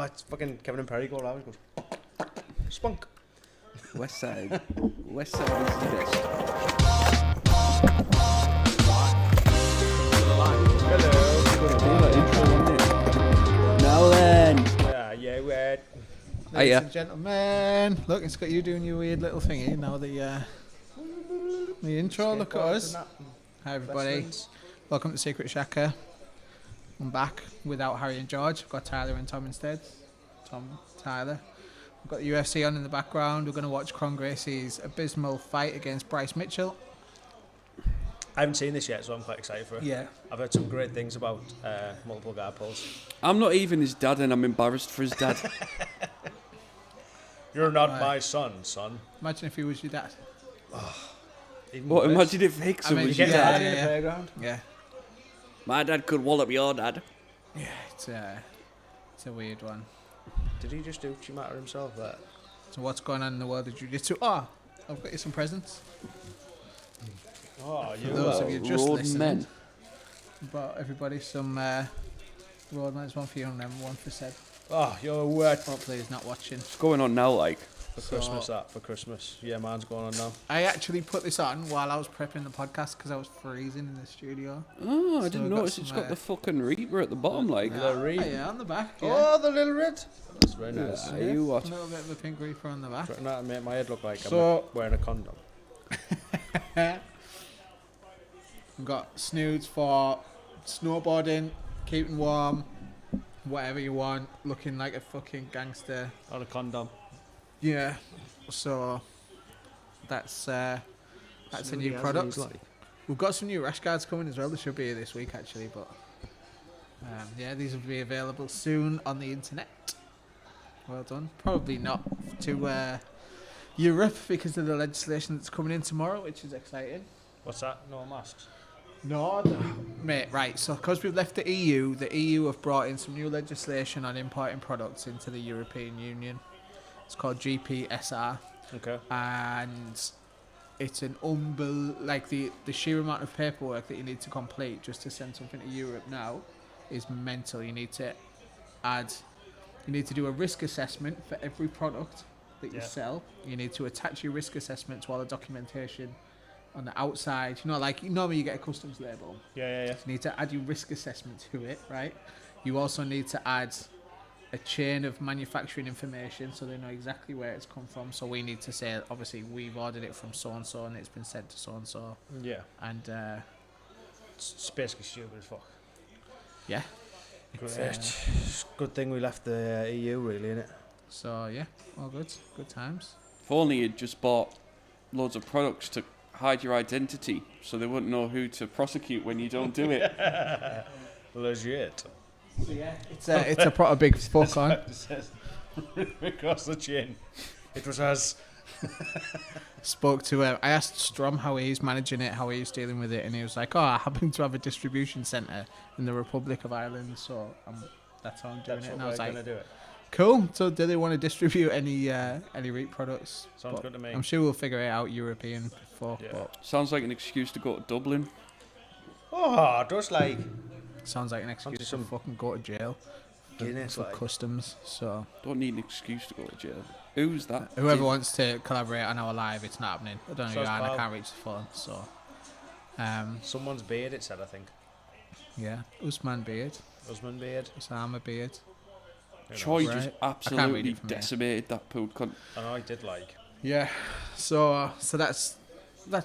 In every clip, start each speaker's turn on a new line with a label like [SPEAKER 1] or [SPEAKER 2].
[SPEAKER 1] it's fucking Kevin and Perry go around and goes, spunk.
[SPEAKER 2] West Side. West Side is the best.
[SPEAKER 1] Hello.
[SPEAKER 2] Now then.
[SPEAKER 1] Yeah, weird.
[SPEAKER 3] Ladies and gentlemen, look, it's got you doing your weird little thingy. Now the intro, look at us. Hi everybody, welcome to Secret Shaka. I'm back without Harry and George. I've got Tyler and Tom instead. Tyler. We've got the UFC on in the background. We're going to watch Kron Gracie's abysmal fight against Bryce Mitchell.
[SPEAKER 1] I haven't seen this yet, so I'm quite excited for it.
[SPEAKER 3] Yeah.
[SPEAKER 1] I've heard some great things about multiple guard pulls.
[SPEAKER 2] I'm not even his dad, and I'm embarrassed for his dad.
[SPEAKER 1] You're not my son.
[SPEAKER 3] Imagine if he was your dad.
[SPEAKER 2] What? Imagine if Hickson was your dad.
[SPEAKER 1] In the playground.
[SPEAKER 3] Yeah.
[SPEAKER 2] My dad could wallop your dad.
[SPEAKER 3] Yeah, it's a weird one.
[SPEAKER 1] Did he just do Chimata himself there?
[SPEAKER 3] So what's going on in the world of Jiu Jitsu? Oh, I've got you some presents.
[SPEAKER 1] Oh,
[SPEAKER 3] For those of you just listening.
[SPEAKER 2] Men.
[SPEAKER 3] Brought everybody some Roadmans, one for you and then one for Seb.
[SPEAKER 1] Oh, you're wet.
[SPEAKER 3] Hopefully he's not watching.
[SPEAKER 2] What's going on now, like?
[SPEAKER 1] For Christmas, for Christmas. Yeah, mine's going on now.
[SPEAKER 3] I actually put this on while I was prepping the podcast because I was freezing in the studio.
[SPEAKER 2] Oh, I didn't notice it's got the fucking Reaper at the bottom, like.
[SPEAKER 3] Yeah, on the back. Yeah.
[SPEAKER 1] Oh, the little red. That's very nice.
[SPEAKER 2] Yeah, you what?
[SPEAKER 3] A little bit of a pink Reaper on the back.
[SPEAKER 1] Trying to make my head look like
[SPEAKER 3] So-
[SPEAKER 1] I'm wearing a condom.
[SPEAKER 3] We've got snoods for snowboarding, keeping warm, whatever you want, looking like a fucking gangster.
[SPEAKER 1] On a condom.
[SPEAKER 3] Yeah, so that's a new product. We've got some new rash guards coming as well. They should be here this week actually, but yeah, these will be available soon on the internet. Well done. Probably not to Europe because of the legislation that's coming in tomorrow, which is exciting.
[SPEAKER 1] What's that? No masks.
[SPEAKER 3] No, mate, right, so because we've left the EU have brought in some new legislation on importing products into the European Union. It's called GPSR.
[SPEAKER 1] Okay.
[SPEAKER 3] And it's an like the sheer amount of paperwork that you need to complete just to send something to Europe now is mental. You need to do a risk assessment for every product that you sell. You need to attach your risk assessment to all the documentation on the outside. You know, like normally you get a customs label.
[SPEAKER 1] Yeah.
[SPEAKER 3] You need to add your risk assessment to it, right? You also need to add a chain of manufacturing information so they know exactly where it's come from. So we need to say, obviously, we've ordered it from so-and-so and it's been sent to so-and-so.
[SPEAKER 1] Yeah.
[SPEAKER 3] And,
[SPEAKER 1] It's basically stupid as fuck.
[SPEAKER 3] yeah.
[SPEAKER 1] It's good thing we left the EU, really, innit?
[SPEAKER 3] So, yeah, all good. Good times.
[SPEAKER 2] If only you'd just bought loads of products to hide your identity so they wouldn't know who to prosecute when you don't do it.
[SPEAKER 1] Legit.
[SPEAKER 3] So, yeah, it's a proper big fuck on.
[SPEAKER 1] It says, across the chin. It was us.
[SPEAKER 3] Spoke to I asked Strom how he's managing it, how he's dealing with it, and he was like, "Oh, I happen to have a distribution centre in the Republic of Ireland, so that's how I'm doing it." And I was like,
[SPEAKER 1] do it.
[SPEAKER 3] "Cool. So, do they want to distribute any REAP products?"
[SPEAKER 1] Sounds good to me.
[SPEAKER 3] I'm sure we'll figure it out European before.
[SPEAKER 1] Yeah.
[SPEAKER 3] But
[SPEAKER 2] Sounds like an excuse to go to Dublin.
[SPEAKER 1] Oh, just like
[SPEAKER 3] sounds like an excuse to fucking go to jail
[SPEAKER 1] Guinness,
[SPEAKER 3] for
[SPEAKER 1] like.
[SPEAKER 3] customs. So
[SPEAKER 2] Don't need an excuse to go to jail. Who's that?
[SPEAKER 3] whoever wants to collaborate on our live, it's not happening. I don't know who you
[SPEAKER 1] Sounds
[SPEAKER 3] are, and I
[SPEAKER 1] pal.
[SPEAKER 3] can't reach the phone. So
[SPEAKER 1] Someone's beard, it said, I think.
[SPEAKER 3] yeah, Usman beard,
[SPEAKER 1] Husband beard.
[SPEAKER 3] Osama beard.
[SPEAKER 2] Troy
[SPEAKER 3] Right.
[SPEAKER 2] just
[SPEAKER 3] I can't read
[SPEAKER 2] absolutely
[SPEAKER 3] it from here.
[SPEAKER 2] decimated that pood cunt.
[SPEAKER 1] I know I did like.
[SPEAKER 3] Yeah, so that's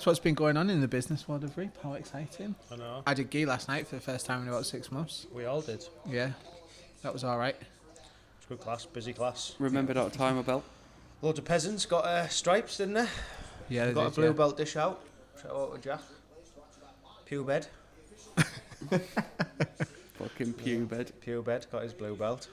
[SPEAKER 3] what's been going on in the business world of REAP. How exciting!
[SPEAKER 1] I know.
[SPEAKER 3] I did gi last night for the first time in about 6 months.
[SPEAKER 1] We all did. It's
[SPEAKER 3] Yeah, that was all right.
[SPEAKER 1] good class, busy class.
[SPEAKER 2] Remembered how to time a belt.
[SPEAKER 1] Loads of peasants got stripes, didn't they?
[SPEAKER 3] Yeah, they
[SPEAKER 1] Got
[SPEAKER 3] did,
[SPEAKER 1] a blue
[SPEAKER 3] yeah.
[SPEAKER 1] belt dish out. Shout out to Jack. Pew bed.
[SPEAKER 2] Fucking pew bed.
[SPEAKER 1] Pew bed got his blue belt.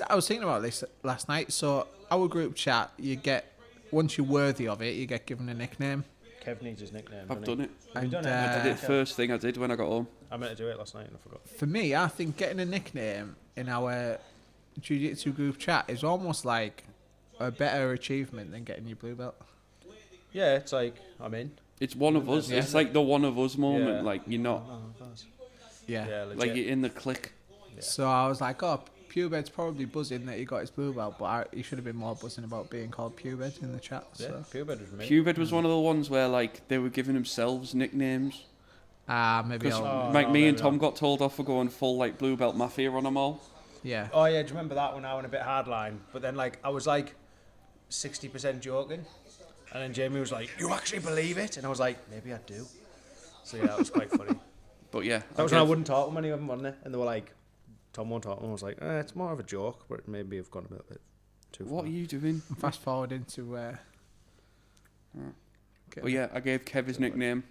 [SPEAKER 3] I was thinking about this last night. So our group chat, you get once you're worthy of it, you get given a nickname.
[SPEAKER 1] Kev needs his nickname.
[SPEAKER 2] I've done it.
[SPEAKER 1] Have you
[SPEAKER 3] And,
[SPEAKER 1] done it?
[SPEAKER 2] I did it first thing I did when I got home.
[SPEAKER 1] I meant to do it last night and I forgot.
[SPEAKER 3] For me, I think getting a nickname in our Jiu Jitsu group chat is almost like a better achievement than getting your blue belt.
[SPEAKER 1] Yeah, it's like I'm in.
[SPEAKER 2] It's one of us.
[SPEAKER 3] Yeah.
[SPEAKER 2] It's like the one of us moment.
[SPEAKER 1] Yeah.
[SPEAKER 2] Like you're not.
[SPEAKER 1] Oh, that's-
[SPEAKER 3] Yeah.
[SPEAKER 1] yeah, legit.
[SPEAKER 2] Like you're in the clique.
[SPEAKER 1] Yeah.
[SPEAKER 3] So I was like, oh, Pewbed's probably buzzing that he got his blue belt, but he should have been more buzzing about being called Pewbed in the chat.
[SPEAKER 1] Yeah,
[SPEAKER 3] So.
[SPEAKER 1] Pewbed was me.
[SPEAKER 2] Pewbed was one of the ones where like they were giving themselves nicknames.
[SPEAKER 3] Maybe
[SPEAKER 2] Because
[SPEAKER 3] I'll...
[SPEAKER 2] me and Tom got told off for going full like blue belt mafia on them all.
[SPEAKER 3] Yeah.
[SPEAKER 1] Oh yeah, do you remember that when I went a bit hardline? But then like I was like 60% joking, and then Jamie was like, "You actually believe it?" And I was like, "Maybe I do." So yeah, that was quite funny.
[SPEAKER 2] But yeah,
[SPEAKER 1] That was when I wouldn't talk to many of them, wasn't it? And they were like, "Tom won't talk to them." I was like, "It's more of a joke, but maybe I've gone a bit too far."
[SPEAKER 2] What are you doing?
[SPEAKER 3] Fast forward into...
[SPEAKER 2] But yeah, I gave Kev his nickname.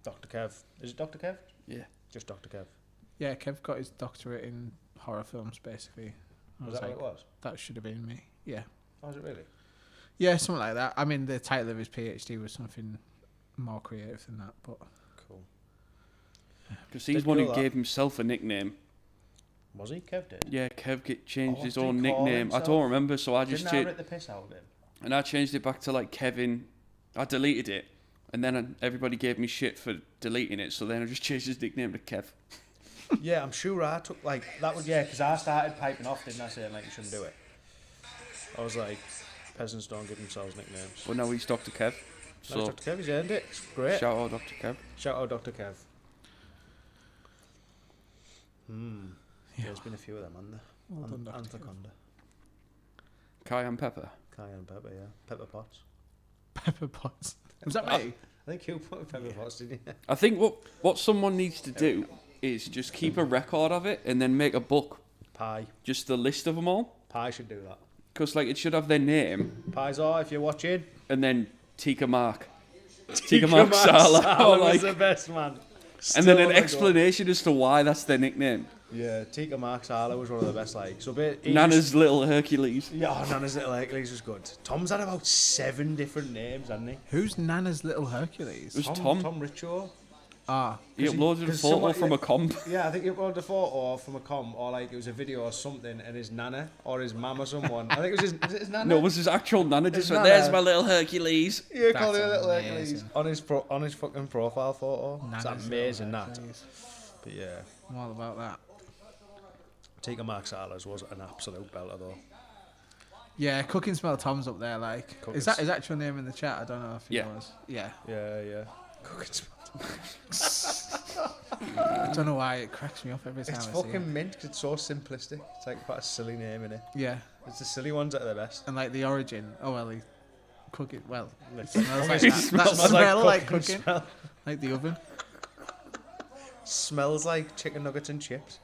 [SPEAKER 1] Dr. Kev. Is it Dr. Kev?
[SPEAKER 2] Yeah.
[SPEAKER 1] Just Dr. Kev.
[SPEAKER 3] Yeah, Kev got his doctorate in horror films, basically.
[SPEAKER 1] Was that what it was?
[SPEAKER 3] That should have been me. Yeah.
[SPEAKER 1] Was it really?
[SPEAKER 3] Yeah, something like that. I mean, the title of his PhD was something more creative than that, but...
[SPEAKER 1] Cool.
[SPEAKER 2] Because he's
[SPEAKER 1] Did
[SPEAKER 2] one who
[SPEAKER 1] go
[SPEAKER 2] gave himself a nickname.
[SPEAKER 1] Was he? Kev did?
[SPEAKER 2] Yeah, Kev changed
[SPEAKER 1] Oh,
[SPEAKER 2] his
[SPEAKER 1] what did
[SPEAKER 2] own
[SPEAKER 1] he call
[SPEAKER 2] nickname. I
[SPEAKER 1] himself?
[SPEAKER 2] don't remember, so I just
[SPEAKER 1] Didn't I
[SPEAKER 2] changed.
[SPEAKER 1] rip the piss out of him?
[SPEAKER 2] And I changed it back to like Kevin. I deleted it, and then everybody gave me shit for deleting it. So then I just changed his nickname to Kev.
[SPEAKER 1] Yeah, I'm sure I took like that was because I started piping off, didn't I? Saying like you shouldn't do it. I was like, peasants don't give themselves nicknames.
[SPEAKER 2] But now he's Dr. Kev.
[SPEAKER 1] So
[SPEAKER 2] So
[SPEAKER 1] Dr. Kev, he's earned it. It's great.
[SPEAKER 2] shout out Dr. Kev.
[SPEAKER 1] Shout out Dr. Kev. Yeah, there's been a few of them, hasn't there?
[SPEAKER 3] Well done, Dr. Kev.
[SPEAKER 1] Anaconda.
[SPEAKER 2] Cayenne pepper.
[SPEAKER 1] Cayenne pepper, yeah. Pepper pots.
[SPEAKER 3] Pepper Potts. Was that me?
[SPEAKER 1] I think you put pepper pots, didn't you?
[SPEAKER 2] I think what someone needs to do is just keep a record of it and then make a book,
[SPEAKER 1] Pie.
[SPEAKER 2] just the list of them all.
[SPEAKER 1] Pie should do that.
[SPEAKER 2] Because like it should have their name
[SPEAKER 1] Pies are, if you're watching.
[SPEAKER 2] and then Tika Mark. Tika Mark Sala. Or
[SPEAKER 1] was
[SPEAKER 2] like,
[SPEAKER 1] the best man.
[SPEAKER 2] and then
[SPEAKER 1] Still
[SPEAKER 2] an
[SPEAKER 1] on the
[SPEAKER 2] explanation as to why that's their nickname.
[SPEAKER 1] go. Yeah, Tika Mark Sala was one of the best. Like so,
[SPEAKER 2] Nana's little Hercules.
[SPEAKER 1] Yeah, Nana's little Hercules was good. Tom's had about 7 different names, hasn't he?
[SPEAKER 3] Who's Nana's little Hercules?
[SPEAKER 2] It was Tom.
[SPEAKER 1] Tom Richo.
[SPEAKER 3] Ah,
[SPEAKER 2] He uploaded a photo from a comp.
[SPEAKER 1] Yeah, I think he uploaded a photo from a com, or like it was a video or something, and his nana or his mum or someone. I think it was his nana.
[SPEAKER 2] No, it was his actual Nana. Just
[SPEAKER 1] His
[SPEAKER 2] went,
[SPEAKER 1] Nana.
[SPEAKER 2] there's my little Hercules.
[SPEAKER 1] Yeah,
[SPEAKER 3] That's
[SPEAKER 1] called him a little
[SPEAKER 3] amazing.
[SPEAKER 1] Hercules on his fucking profile photo.
[SPEAKER 3] Nana's
[SPEAKER 1] It's amazing
[SPEAKER 3] little
[SPEAKER 1] that.
[SPEAKER 3] Hercules.
[SPEAKER 1] But yeah,
[SPEAKER 3] I'm all about that.
[SPEAKER 1] Tika Mark Salas was an absolute belter though.
[SPEAKER 3] Yeah, Cooking Smell Tom's up there. Like,
[SPEAKER 1] Cooking
[SPEAKER 3] is that his actual name in the chat? I don't know if he
[SPEAKER 2] Yeah.
[SPEAKER 3] was. Yeah.
[SPEAKER 1] Yeah. Cooking
[SPEAKER 3] I don't know why it cracks me up every time
[SPEAKER 1] It's
[SPEAKER 3] I see it.
[SPEAKER 1] fucking mint 'cause it's so simplistic. It's like quite a silly name in it.
[SPEAKER 3] Yeah,
[SPEAKER 1] It's the silly ones that are the best.
[SPEAKER 3] and like the origin. Oh well, he cook it well.
[SPEAKER 1] It
[SPEAKER 3] Smells like
[SPEAKER 2] It
[SPEAKER 3] that.
[SPEAKER 2] smells
[SPEAKER 3] That smell like
[SPEAKER 1] cooking
[SPEAKER 3] cooking,
[SPEAKER 1] smell.
[SPEAKER 3] like the oven.
[SPEAKER 1] Smells like chicken nuggets and chips.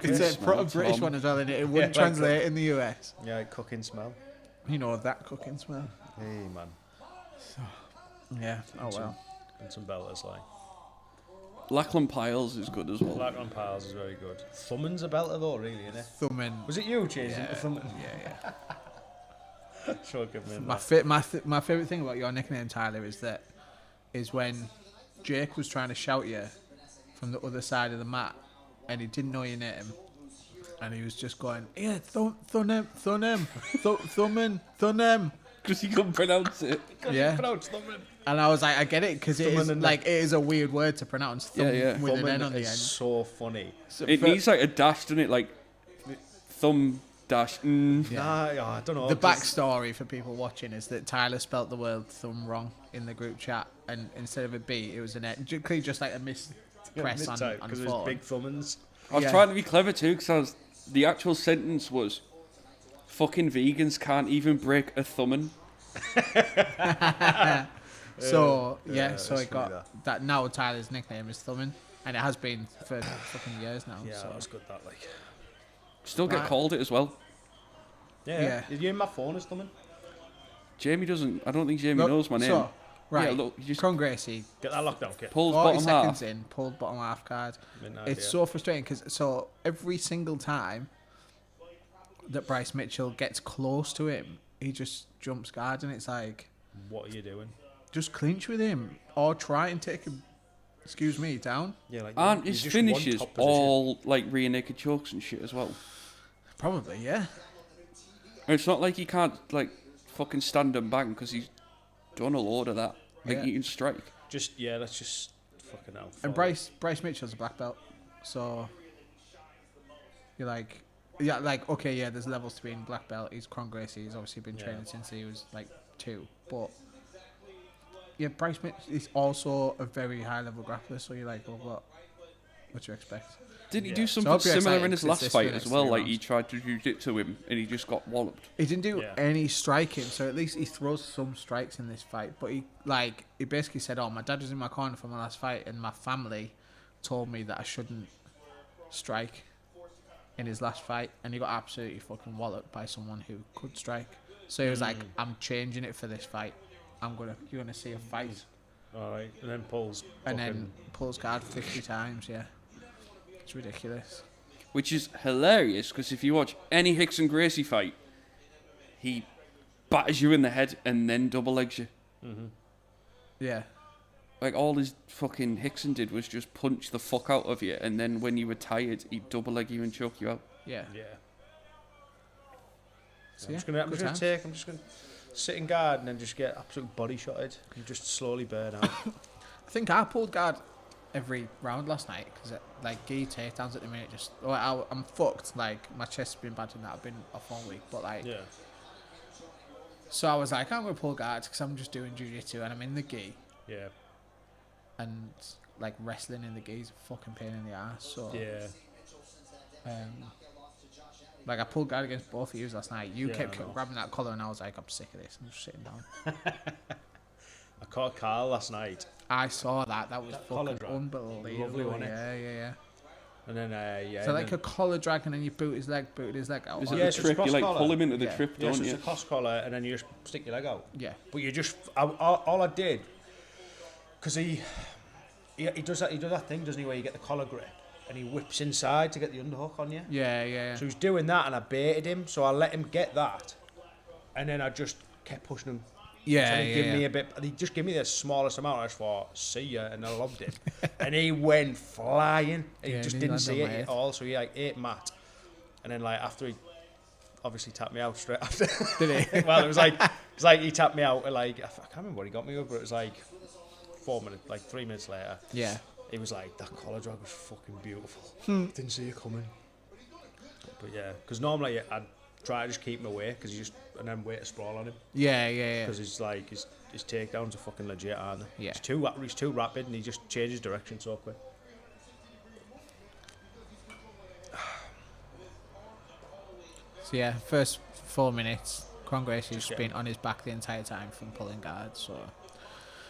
[SPEAKER 3] It's a
[SPEAKER 2] Smell,
[SPEAKER 3] British
[SPEAKER 2] Tom.
[SPEAKER 3] one as well, and it wouldn't
[SPEAKER 1] like
[SPEAKER 3] translate in the US.
[SPEAKER 1] Yeah, like cooking smell.
[SPEAKER 3] You know that cooking smell.
[SPEAKER 1] Hey man.
[SPEAKER 3] Yeah. Oh well.
[SPEAKER 1] And some belters like.
[SPEAKER 2] Lackland Piles is good as well.
[SPEAKER 1] Black on Piles is very good. Thummon's a belter though, really, isn't it?
[SPEAKER 3] Thumbing.
[SPEAKER 1] Was it you changing
[SPEAKER 3] Yeah.
[SPEAKER 1] to Thummin?
[SPEAKER 3] Yeah.
[SPEAKER 1] Sure, give me
[SPEAKER 3] My
[SPEAKER 1] that.
[SPEAKER 3] my favorite thing about your nickname, Tyler, is when Jake was trying to shout you from the other side of the mat, and he didn't know your name, and he was just going, "Yeah, Thunem, Thunem."
[SPEAKER 2] Because he couldn't pronounce it.
[SPEAKER 3] Yeah.
[SPEAKER 1] Pronounce Thummin.
[SPEAKER 3] And I was like, I get it, because it is
[SPEAKER 1] Thummin and
[SPEAKER 3] like it is a weird word to pronounce. Thumb
[SPEAKER 2] Yeah.
[SPEAKER 3] with an
[SPEAKER 1] Thummin
[SPEAKER 3] N on the
[SPEAKER 1] is
[SPEAKER 3] end.
[SPEAKER 1] so funny.
[SPEAKER 3] So
[SPEAKER 2] It
[SPEAKER 3] for-
[SPEAKER 2] needs like a dash, doesn't it? Like thumb dash.
[SPEAKER 3] Yeah.
[SPEAKER 1] Nah, yeah, I don't know.
[SPEAKER 3] The
[SPEAKER 1] 'cause-
[SPEAKER 3] backstory for people watching is that Tyler spelt the word thumb wrong in the group chat, and instead of a B, it was an N. Clearly just like a mispress on
[SPEAKER 1] because
[SPEAKER 3] the
[SPEAKER 1] it was
[SPEAKER 3] phone.
[SPEAKER 1] big thumbins.
[SPEAKER 2] I was
[SPEAKER 3] Yeah.
[SPEAKER 2] trying to be clever too, because the actual sentence was, "Fucking vegans can't even break a thummin."
[SPEAKER 3] So
[SPEAKER 1] Yeah,
[SPEAKER 3] yeah, so
[SPEAKER 1] that's
[SPEAKER 3] it got
[SPEAKER 1] funny,
[SPEAKER 3] that. Now Tyler's nickname is Thummin, and it has been for fucking years now.
[SPEAKER 1] Yeah,
[SPEAKER 3] so.
[SPEAKER 1] that was good. That like.
[SPEAKER 2] Still get
[SPEAKER 3] Right.
[SPEAKER 2] called it as well.
[SPEAKER 1] Yeah.
[SPEAKER 3] Yeah.
[SPEAKER 1] Did you in my phone as Thummin?
[SPEAKER 2] Jamie doesn't. I don't think Jamie
[SPEAKER 3] Look,
[SPEAKER 2] knows my name.
[SPEAKER 3] So, right,
[SPEAKER 2] Yeah, look, you just
[SPEAKER 3] Kron Gracie,
[SPEAKER 1] Get that lockdown kit.
[SPEAKER 2] pulls
[SPEAKER 3] 40
[SPEAKER 2] bottom
[SPEAKER 3] seconds
[SPEAKER 2] half.
[SPEAKER 3] in, pulled bottom half card.
[SPEAKER 1] Midnight,
[SPEAKER 3] It's
[SPEAKER 1] yeah.
[SPEAKER 3] so frustrating because so every single time that Bryce Mitchell gets close to him, he just jumps guard, and it's like,
[SPEAKER 1] What are you doing?
[SPEAKER 3] just clinch with him or try and take him. Excuse me, down.
[SPEAKER 1] Yeah, like.
[SPEAKER 2] Aren't
[SPEAKER 1] you're
[SPEAKER 2] his
[SPEAKER 1] just one
[SPEAKER 2] finishes
[SPEAKER 1] top position.
[SPEAKER 2] all like rear naked chokes and shit as well?
[SPEAKER 3] Probably, yeah.
[SPEAKER 2] And it's not like he can't like fucking stand and bang because he's done a load of that. Like
[SPEAKER 3] Yeah.
[SPEAKER 2] he can strike.
[SPEAKER 1] Just let's just fucking hell.
[SPEAKER 3] And Bryce Mitchell's a black belt, so You're like, yeah, like okay, yeah. There's levels to being black belt. He's Kron Gracie. He's obviously been training since he was like 2. But yeah, Bryce Mitch is also a very high level grappler. So you're like, well, what do you expect?
[SPEAKER 2] Didn't he do
[SPEAKER 3] So I
[SPEAKER 2] something
[SPEAKER 3] hope you're
[SPEAKER 2] similar
[SPEAKER 3] excited
[SPEAKER 2] in his
[SPEAKER 3] 'cause
[SPEAKER 2] last
[SPEAKER 3] it's
[SPEAKER 2] fight
[SPEAKER 3] the
[SPEAKER 2] as
[SPEAKER 3] next
[SPEAKER 2] well?
[SPEAKER 3] 3
[SPEAKER 2] Like he
[SPEAKER 3] rounds.
[SPEAKER 2] tried to jiu-jitsu him and he just got walloped.
[SPEAKER 3] He didn't do
[SPEAKER 1] Yeah.
[SPEAKER 3] any striking, so at least he throws some strikes in this fight. But he basically said, "Oh, my dad was in my corner for my last fight, and my family told me that I shouldn't strike in his last fight," and he got absolutely fucking walloped by someone who could strike. So he was like, "I'm changing it for this fight. You're gonna see a fight,"
[SPEAKER 1] All right, and then pulls.
[SPEAKER 3] and then pulls guard 50 times. Yeah, it's ridiculous.
[SPEAKER 2] Which is hilarious because if you watch any Hickson Gracie fight, he batters you in the head and then double legs you.
[SPEAKER 3] Yeah,
[SPEAKER 2] Like all his fucking Hickson did was just punch the fuck out of you, and then when you were tired, he'd double leg you and choke you out.
[SPEAKER 3] yeah.
[SPEAKER 1] Yeah.
[SPEAKER 3] So,
[SPEAKER 1] I'm
[SPEAKER 3] yeah,
[SPEAKER 1] just gonna
[SPEAKER 3] good times.
[SPEAKER 1] sit in guard and then just get absolute body shotted and just slowly burn out.
[SPEAKER 3] I think I pulled guard every round last night because like gi takedowns at the minute I'm fucked. Like my chest's been bad and that I've been off all week, but like
[SPEAKER 1] Yeah.
[SPEAKER 3] so I was like I'm gonna pull guard because I'm just doing jiu-jitsu and I'm in the gi
[SPEAKER 1] Yeah.
[SPEAKER 3] and like wrestling in the gi is a fucking pain in the ass. So
[SPEAKER 1] Yeah.
[SPEAKER 3] like I pulled guard against both of you last night. You
[SPEAKER 1] Yeah,
[SPEAKER 3] kept
[SPEAKER 1] I know.
[SPEAKER 3] grabbing that collar and I was like I'm sick of this. I'm just sitting down.
[SPEAKER 1] I caught Carl last night,
[SPEAKER 3] I saw that. That was
[SPEAKER 1] That collar
[SPEAKER 3] fucking
[SPEAKER 1] drag.
[SPEAKER 3] unbelievable.
[SPEAKER 1] Lovely, wasn't it?
[SPEAKER 3] Yeah.
[SPEAKER 1] and then yeah.
[SPEAKER 3] So
[SPEAKER 1] and
[SPEAKER 3] like
[SPEAKER 1] then,
[SPEAKER 3] a collar drag and then you booted his leg out.
[SPEAKER 2] Is
[SPEAKER 3] Or-
[SPEAKER 2] it
[SPEAKER 1] Yeah,
[SPEAKER 2] the
[SPEAKER 1] so it's
[SPEAKER 2] trip? You like
[SPEAKER 1] cross-collar.
[SPEAKER 2] pull him into the
[SPEAKER 3] Yeah.
[SPEAKER 2] trip,
[SPEAKER 1] yeah,
[SPEAKER 2] don't
[SPEAKER 1] so it's
[SPEAKER 2] you?
[SPEAKER 1] a cross collar, and then you just stick your leg out.
[SPEAKER 3] Yeah.
[SPEAKER 1] But you just, all I did, because he does that thing, doesn't he, where you get the collar grip and he whips inside to get the underhook on you.
[SPEAKER 3] Yeah.
[SPEAKER 1] So he was doing that, and I baited him, so I let him get that, and then I just kept pushing him.
[SPEAKER 3] Yeah,
[SPEAKER 1] So he gave me a bit. He just gave me the smallest amount. I just thought, see ya, and I loved it. And he went flying. He
[SPEAKER 3] Yeah,
[SPEAKER 1] just
[SPEAKER 3] he
[SPEAKER 1] didn't
[SPEAKER 3] landed
[SPEAKER 1] see
[SPEAKER 3] on
[SPEAKER 1] it
[SPEAKER 3] my
[SPEAKER 1] at
[SPEAKER 3] head.
[SPEAKER 1] all. So he like ate Matt, and then like after he obviously tapped me out straight after.
[SPEAKER 3] Did he?
[SPEAKER 1] Well, it was like he tapped me out. And like I can't remember what he got me with, but it was like 3 minutes later.
[SPEAKER 3] Yeah.
[SPEAKER 1] He was like, that collar drag was fucking beautiful. Didn't see it coming. But yeah, because normally I'd try to just keep him away and then wait to sprawl on him.
[SPEAKER 3] Yeah.
[SPEAKER 1] Because he's like his takedowns are fucking legit, aren't they?
[SPEAKER 3] Yeah.
[SPEAKER 1] He's too rapid and he just changes direction so quick.
[SPEAKER 3] So yeah, first 4 minutes, Kron Gracie's
[SPEAKER 1] Just get
[SPEAKER 3] been on his back the entire time from pulling guard. So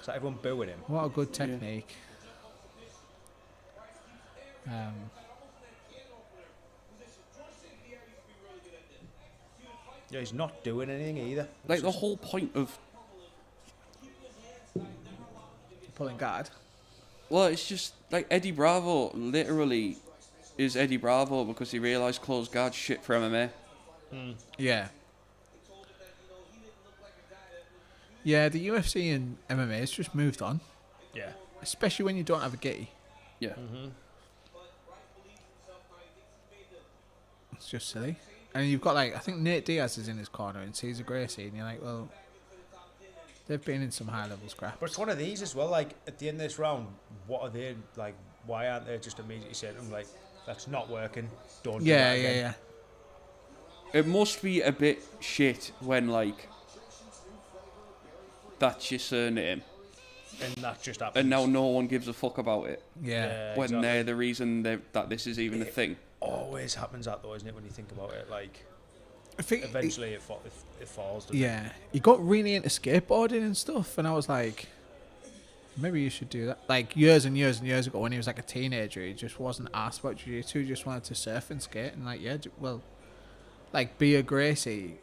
[SPEAKER 1] So everyone booing him.
[SPEAKER 3] what a good technique.
[SPEAKER 1] Yeah, he's not doing anything either.
[SPEAKER 2] Like the whole point of
[SPEAKER 3] Pulling guard.
[SPEAKER 2] well, it's just like Eddie Bravo literally is Eddie Bravo because he realised closed guard shit for MMA.
[SPEAKER 3] Yeah. Yeah, the UFC and MMA has just moved on,
[SPEAKER 1] Yeah.
[SPEAKER 3] especially when you don't have a gi.
[SPEAKER 2] Yeah.
[SPEAKER 3] It's just silly. And you've got like I think Nate Diaz is in his corner and Cesar Gracie, and you're like, well, they've been in some high level scraps.
[SPEAKER 1] But it's one of these as well, like at the end of this round, what are they like, why aren't they just immediately saying to him like, that's not working, don't do that again.
[SPEAKER 3] Yeah.
[SPEAKER 2] It must be a bit shit when like that's your surname
[SPEAKER 1] And that just happens.
[SPEAKER 2] and now no one gives a fuck about it
[SPEAKER 3] Yeah.
[SPEAKER 2] when
[SPEAKER 1] exactly.
[SPEAKER 2] they're the reason that this is even a thing.
[SPEAKER 1] Always happens that though, isn't it, when you think about it? Like,
[SPEAKER 3] I think
[SPEAKER 1] eventually it falls, doesn't it?
[SPEAKER 3] yeah, he got really into skateboarding and stuff, and I was like, maybe you should do that. Like years and years and years ago, when he was like a teenager, he just wasn't asked about jiu-jitsu. He just wanted to surf and skate, and like, yeah, well, like be a Gracie.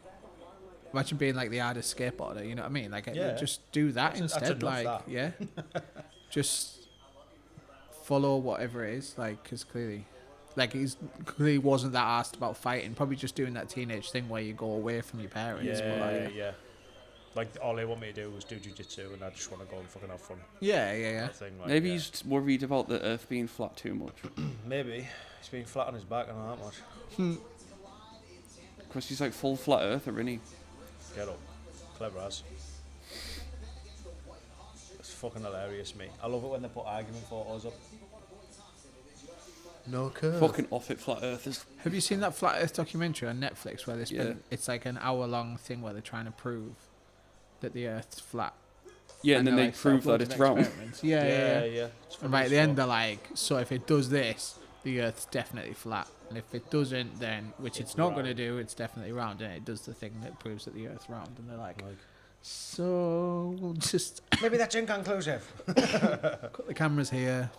[SPEAKER 3] Imagine being like the hardest skateboarder. You know what I mean? Like,
[SPEAKER 1] Yeah.
[SPEAKER 3] just do that
[SPEAKER 1] That's
[SPEAKER 3] instead.
[SPEAKER 1] enough,
[SPEAKER 3] Like,
[SPEAKER 1] that.
[SPEAKER 3] yeah, just follow whatever it is. Like, because clearly. Like, he's clearly wasn't that asked about fighting. Probably just doing that teenage thing where you go away from your parents. but like,
[SPEAKER 1] Yeah. Like all they want me to do is do jiu-jitsu, and I just want to go and fucking have fun.
[SPEAKER 3] yeah.
[SPEAKER 1] That thing, like,
[SPEAKER 2] Maybe
[SPEAKER 1] yeah.
[SPEAKER 2] he's worried about the earth being flat too much
[SPEAKER 1] Maybe he's been flat on his back and all that much.
[SPEAKER 2] because he's like full flat earther, isn't he?
[SPEAKER 1] Get up, clever as. It's fucking hilarious, mate. I love it when they put argument photos up. No curve.
[SPEAKER 2] Fucking off it, flat earthers.
[SPEAKER 3] Have you seen that Flat Earth documentary on Netflix where they spend?
[SPEAKER 2] Yeah.
[SPEAKER 3] It's like an hour-long thing where they're trying to prove that the Earth's flat.
[SPEAKER 2] Yeah, and then
[SPEAKER 3] they're
[SPEAKER 2] they
[SPEAKER 3] like, set up
[SPEAKER 2] prove that
[SPEAKER 3] loads
[SPEAKER 2] it's
[SPEAKER 3] of
[SPEAKER 2] round.
[SPEAKER 3] experiments. Yeah.
[SPEAKER 1] It's
[SPEAKER 3] And
[SPEAKER 1] funny
[SPEAKER 3] right at
[SPEAKER 1] as
[SPEAKER 3] the end,
[SPEAKER 1] fuck.
[SPEAKER 3] they're like, so if it does this, the Earth's definitely flat. And if it doesn't, then, which it's not going to
[SPEAKER 1] round.
[SPEAKER 3] do, it's definitely round. And it does the thing that proves that the Earth's round. And they're like, so we'll just
[SPEAKER 1] Maybe that's inconclusive.
[SPEAKER 3] put the cameras here.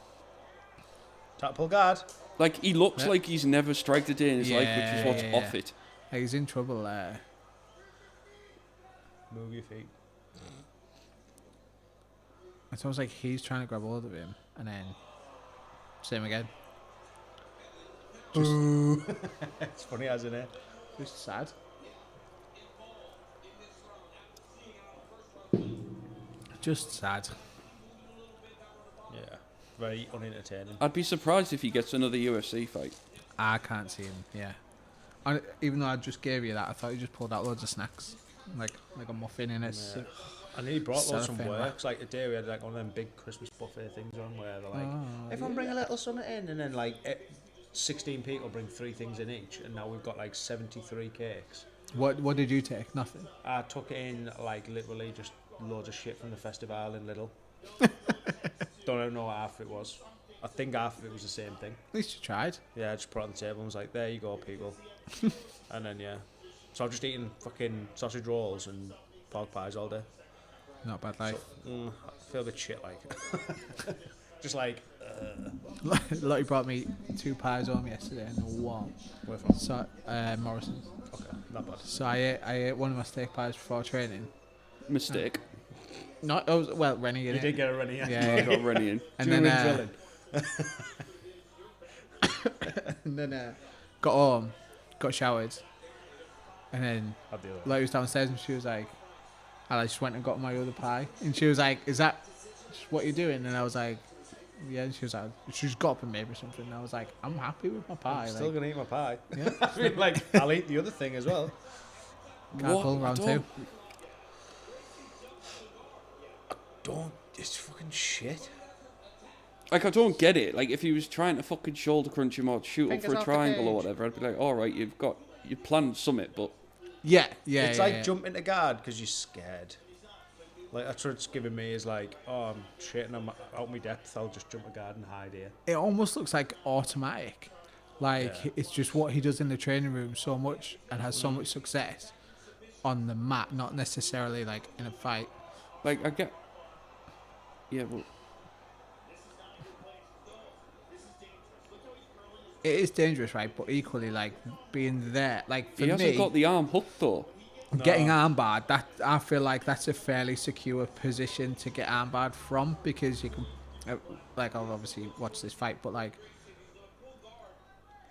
[SPEAKER 1] Tactile guard.
[SPEAKER 2] Like, he looks
[SPEAKER 3] Yeah.
[SPEAKER 2] like he's never striked a day in his life, which is what's
[SPEAKER 3] Yeah.
[SPEAKER 2] off it.
[SPEAKER 3] Hey, he's in trouble
[SPEAKER 1] Move your feet.
[SPEAKER 3] It's almost like he's trying to grab hold of him. And then, same again.
[SPEAKER 1] It's funny, isn't it?
[SPEAKER 3] Just sad. Just sad.
[SPEAKER 1] Yeah. Very unentertaining.
[SPEAKER 2] I'd be surprised if he gets another UFC fight.
[SPEAKER 3] I can't see him. Yeah. Even though I just gave you that, I thought you just pulled out loads of snacks, like a muffin in it.
[SPEAKER 1] Yeah. I nearly brought loads from
[SPEAKER 3] Cellophane
[SPEAKER 1] work. Like a day we had like one of them big Christmas buffet things on where they're like,
[SPEAKER 3] Oh,
[SPEAKER 1] everyone bring a little something in, and then like 16 people bring 3 things in each, and now we've got like 73 cakes.
[SPEAKER 3] What did you take? Nothing.
[SPEAKER 1] I took in like literally just loads of shit from the festival in Lidl. Don't even know what half it was. I think half of it was the same thing.
[SPEAKER 3] At least you tried.
[SPEAKER 1] Yeah, I just put it on the table and was like, there you go, people. And then, yeah. So I've just eaten fucking sausage rolls and pork pies all day.
[SPEAKER 3] Not bad life.
[SPEAKER 1] So, I feel a bit shit, like. Just like,
[SPEAKER 3] Lottie brought me 2 pies home yesterday and a one.
[SPEAKER 1] where from?
[SPEAKER 3] So Morrison's.
[SPEAKER 1] Okay, not bad.
[SPEAKER 3] So I ate one of my steak pies before training.
[SPEAKER 2] Mistake.
[SPEAKER 3] Not well, Rennie.
[SPEAKER 1] You
[SPEAKER 3] innit?
[SPEAKER 1] did get a runny, yeah.
[SPEAKER 3] Yeah.
[SPEAKER 2] I got ready in.
[SPEAKER 3] And
[SPEAKER 1] During
[SPEAKER 3] then
[SPEAKER 1] drilling.
[SPEAKER 3] got home, got showered, and then
[SPEAKER 1] I'll do it.
[SPEAKER 3] Lottie was downstairs and she was like, I just went and got my other pie, and she was like, "Is that just what you're doing?" And I was like, "Yeah." And she was like, "She just got up and made me something." And I was like, "I'm happy with my pie."
[SPEAKER 1] I'm still
[SPEAKER 3] Like,
[SPEAKER 1] gonna eat my pie.
[SPEAKER 3] yeah,
[SPEAKER 1] I mean, like, I'll eat the other thing as well.
[SPEAKER 3] careful, round
[SPEAKER 2] I
[SPEAKER 3] 2.
[SPEAKER 1] Don't. It's fucking shit.
[SPEAKER 2] Like, I don't get it. Like, if he was trying to fucking shoulder crunch him or shoot
[SPEAKER 1] Fingers
[SPEAKER 2] up for a
[SPEAKER 1] off the
[SPEAKER 2] triangle or
[SPEAKER 1] cage.
[SPEAKER 2] whatever, I'd be like, alright, you planned summit, but
[SPEAKER 3] Yeah.
[SPEAKER 1] It's like jumping to guard because you're scared. Like, that's what it's giving me is like, oh, I'm shit and I'm out my depth. I'll just jump to guard and hide here.
[SPEAKER 3] It almost looks like automatic. Like
[SPEAKER 1] Yeah.
[SPEAKER 3] it's just what he does in the training room so much and has so much success on the mat, not necessarily like in a fight.
[SPEAKER 2] like, I get. Yeah, well,
[SPEAKER 3] It is dangerous, right? But equally, like being there, like for
[SPEAKER 2] he hasn't
[SPEAKER 3] me,
[SPEAKER 2] got the arm hooked though.
[SPEAKER 3] getting armbarred, that I feel like that's a fairly secure position to get armbarred from because you can, like, I'll obviously watch this fight, but like,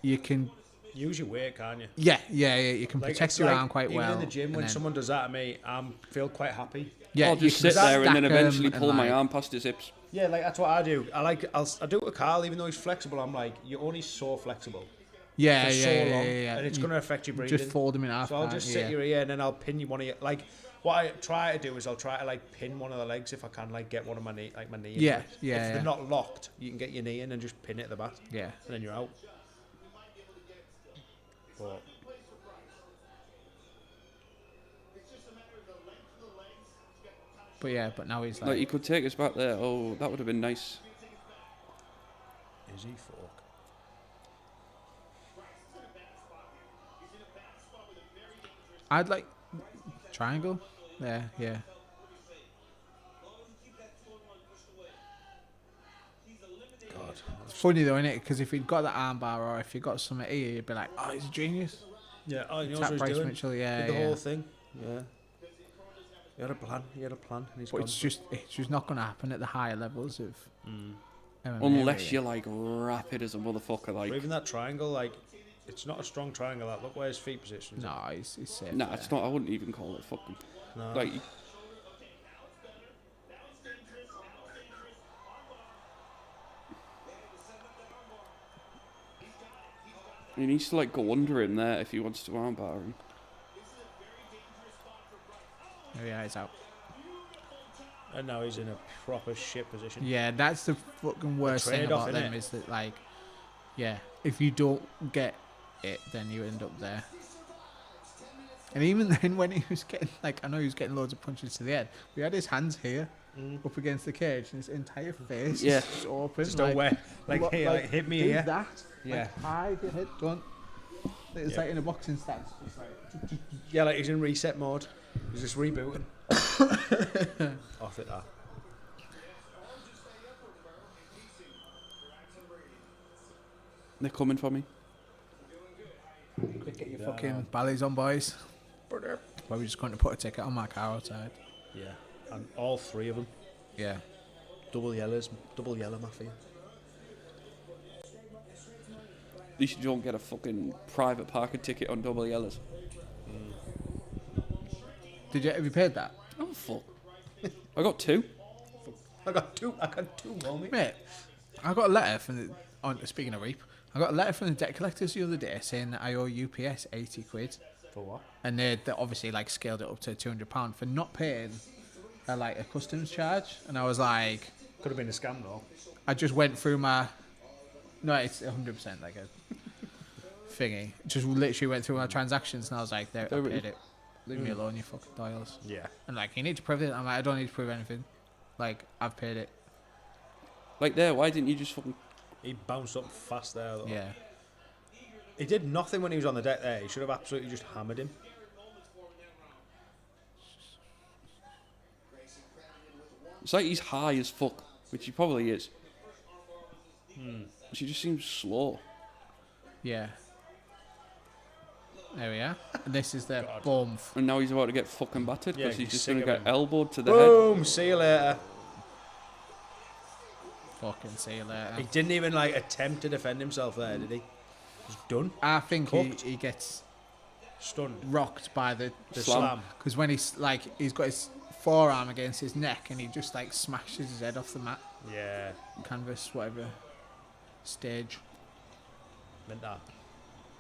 [SPEAKER 3] you can,
[SPEAKER 1] Use your weight, can't you?
[SPEAKER 3] yeah, you can
[SPEAKER 1] Like,
[SPEAKER 3] protect
[SPEAKER 1] it's
[SPEAKER 3] your
[SPEAKER 1] like,
[SPEAKER 3] arm quite
[SPEAKER 1] even
[SPEAKER 3] well.
[SPEAKER 1] in the gym,
[SPEAKER 3] and
[SPEAKER 1] when
[SPEAKER 3] then-
[SPEAKER 1] someone does that to me, I feel quite happy.
[SPEAKER 3] yeah,
[SPEAKER 2] I'll
[SPEAKER 3] you
[SPEAKER 2] just
[SPEAKER 3] can
[SPEAKER 2] sit there and
[SPEAKER 3] stack
[SPEAKER 2] then
[SPEAKER 3] 'em
[SPEAKER 2] eventually
[SPEAKER 3] and,
[SPEAKER 2] pull my
[SPEAKER 3] like,
[SPEAKER 2] arm past his hips.
[SPEAKER 1] Yeah, like that's what I do. I'll do it with Carl, even though he's flexible. I'm like, you're only so flexible
[SPEAKER 3] Yeah,
[SPEAKER 1] for
[SPEAKER 3] yeah,
[SPEAKER 1] so
[SPEAKER 3] yeah,
[SPEAKER 1] long,
[SPEAKER 3] yeah.
[SPEAKER 1] and it's
[SPEAKER 3] You
[SPEAKER 1] going to affect your breathing.
[SPEAKER 3] just fold them in half.
[SPEAKER 1] So I'll
[SPEAKER 3] can't
[SPEAKER 1] just
[SPEAKER 3] you?
[SPEAKER 1] sit
[SPEAKER 3] Yeah.
[SPEAKER 1] your ear and then I'll pin you one of your like. What I try to do is I'll try to like pin one of the legs if I can, like get one of my knee, like my knee.
[SPEAKER 3] Yeah,
[SPEAKER 1] into it.
[SPEAKER 3] yeah,
[SPEAKER 1] If
[SPEAKER 3] yeah.
[SPEAKER 1] they're not locked, you can get your knee in and just pin it at the back,
[SPEAKER 3] Yeah.
[SPEAKER 1] and then you're out. But
[SPEAKER 3] But yeah, but now he's
[SPEAKER 2] Like,
[SPEAKER 3] like,
[SPEAKER 2] he could take us back there. Oh, that would have been nice.
[SPEAKER 1] is he fork?
[SPEAKER 3] I'd like triangle. Yeah.
[SPEAKER 1] God.
[SPEAKER 3] It's funny though, isn't it? Because if he'd got that armbar or if he got something here, you'd be like, oh, he's a genius.
[SPEAKER 1] Yeah, oh, he knows
[SPEAKER 3] Tap
[SPEAKER 1] what he's
[SPEAKER 3] Bryce
[SPEAKER 1] doing.
[SPEAKER 3] Mitchell, yeah,
[SPEAKER 1] Did the
[SPEAKER 3] yeah.
[SPEAKER 1] whole thing. Yeah. He had a plan. And he's
[SPEAKER 3] But
[SPEAKER 1] gone.
[SPEAKER 3] it's just not going to happen at the higher levels of MMA,
[SPEAKER 2] Unless
[SPEAKER 3] really.
[SPEAKER 2] you're like rapid as a motherfucker.
[SPEAKER 1] Or
[SPEAKER 2] Like,
[SPEAKER 1] even that triangle, like, it's not a strong triangle. That look where his feet positioned.
[SPEAKER 3] No, he's safe.
[SPEAKER 2] nah,
[SPEAKER 3] there.
[SPEAKER 2] it's not. I wouldn't even call it fucking.
[SPEAKER 1] No.
[SPEAKER 2] Like, he needs to like go under him there if he wants to armbar him.
[SPEAKER 3] Oh, yeah, he's out.
[SPEAKER 1] And now he's in a proper shit position.
[SPEAKER 3] Yeah, that's the fucking worst thing
[SPEAKER 1] trade-off,
[SPEAKER 3] about them
[SPEAKER 1] innit?
[SPEAKER 3] is that like Yeah, if you don't get it, then you end up there. And even then, when he was getting, like, I know he was getting loads of punches to the head, we had his hands here, up against the cage, and his entire face is just open.
[SPEAKER 1] Just don't wear. Like, hey, like, hit me
[SPEAKER 3] do
[SPEAKER 1] here.
[SPEAKER 3] that.
[SPEAKER 1] Yeah.
[SPEAKER 3] Like, hide your head, don't. It's like in a boxing stance. Just like,
[SPEAKER 1] Yeah, like he's in reset mode. He's just rebooting. Off it, that.
[SPEAKER 2] They're coming for me.
[SPEAKER 3] quick, get your fucking ballys on, boys. Well, we're just going to put a ticket on my car outside.
[SPEAKER 1] Yeah, and all 3 of them.
[SPEAKER 3] Yeah.
[SPEAKER 1] Double yellow mafia.
[SPEAKER 2] At least you don't get a fucking private parking ticket on double yellows.
[SPEAKER 3] Have you paid that?
[SPEAKER 2] Oh, fuck. I got 2.
[SPEAKER 1] I got two, homie.
[SPEAKER 3] Mate, I got a letter from speaking of reap, I got a letter from the debt collectors the other day saying that I owe UPS 80 quid.
[SPEAKER 1] For what?
[SPEAKER 3] And they obviously like scaled it up to £200 for not paying a customs charge. And I was like,
[SPEAKER 1] Could have been a scam though.
[SPEAKER 3] I just went through my, no, it's 100% like a thingy. Just literally went through my transactions and I was like, there, I paid it. Leave me alone, you fucking dials.
[SPEAKER 1] Yeah.
[SPEAKER 3] And like, you need to prove it. I'm like, I don't need to prove anything. Like, I've paid it.
[SPEAKER 2] Like there, why didn't you just fucking...
[SPEAKER 1] He bounced up fast there though.
[SPEAKER 3] Yeah.
[SPEAKER 1] He did nothing when he was on the deck there. He should have absolutely just hammered him.
[SPEAKER 2] It's like he's high as fuck, which he probably is. She just seems slow.
[SPEAKER 3] Yeah. There we are. And this is the bump.
[SPEAKER 2] And now he's about to get fucking battered because
[SPEAKER 1] Yeah,
[SPEAKER 2] he's
[SPEAKER 1] he's
[SPEAKER 2] just
[SPEAKER 1] sick
[SPEAKER 2] going to
[SPEAKER 1] of
[SPEAKER 2] get
[SPEAKER 1] him.
[SPEAKER 2] elbowed to the head.
[SPEAKER 1] Boom! See you later.
[SPEAKER 3] Fucking see you later.
[SPEAKER 1] He didn't even like attempt to defend himself there, did he? He's done.
[SPEAKER 3] I think
[SPEAKER 1] Cooked.
[SPEAKER 3] he gets
[SPEAKER 1] Stunned.
[SPEAKER 3] rocked by the
[SPEAKER 1] Slam.
[SPEAKER 3] because when he's like he's got his forearm against his neck and he just like smashes his head off the mat,
[SPEAKER 1] Yeah.
[SPEAKER 3] canvas, whatever stage.
[SPEAKER 1] Meant that.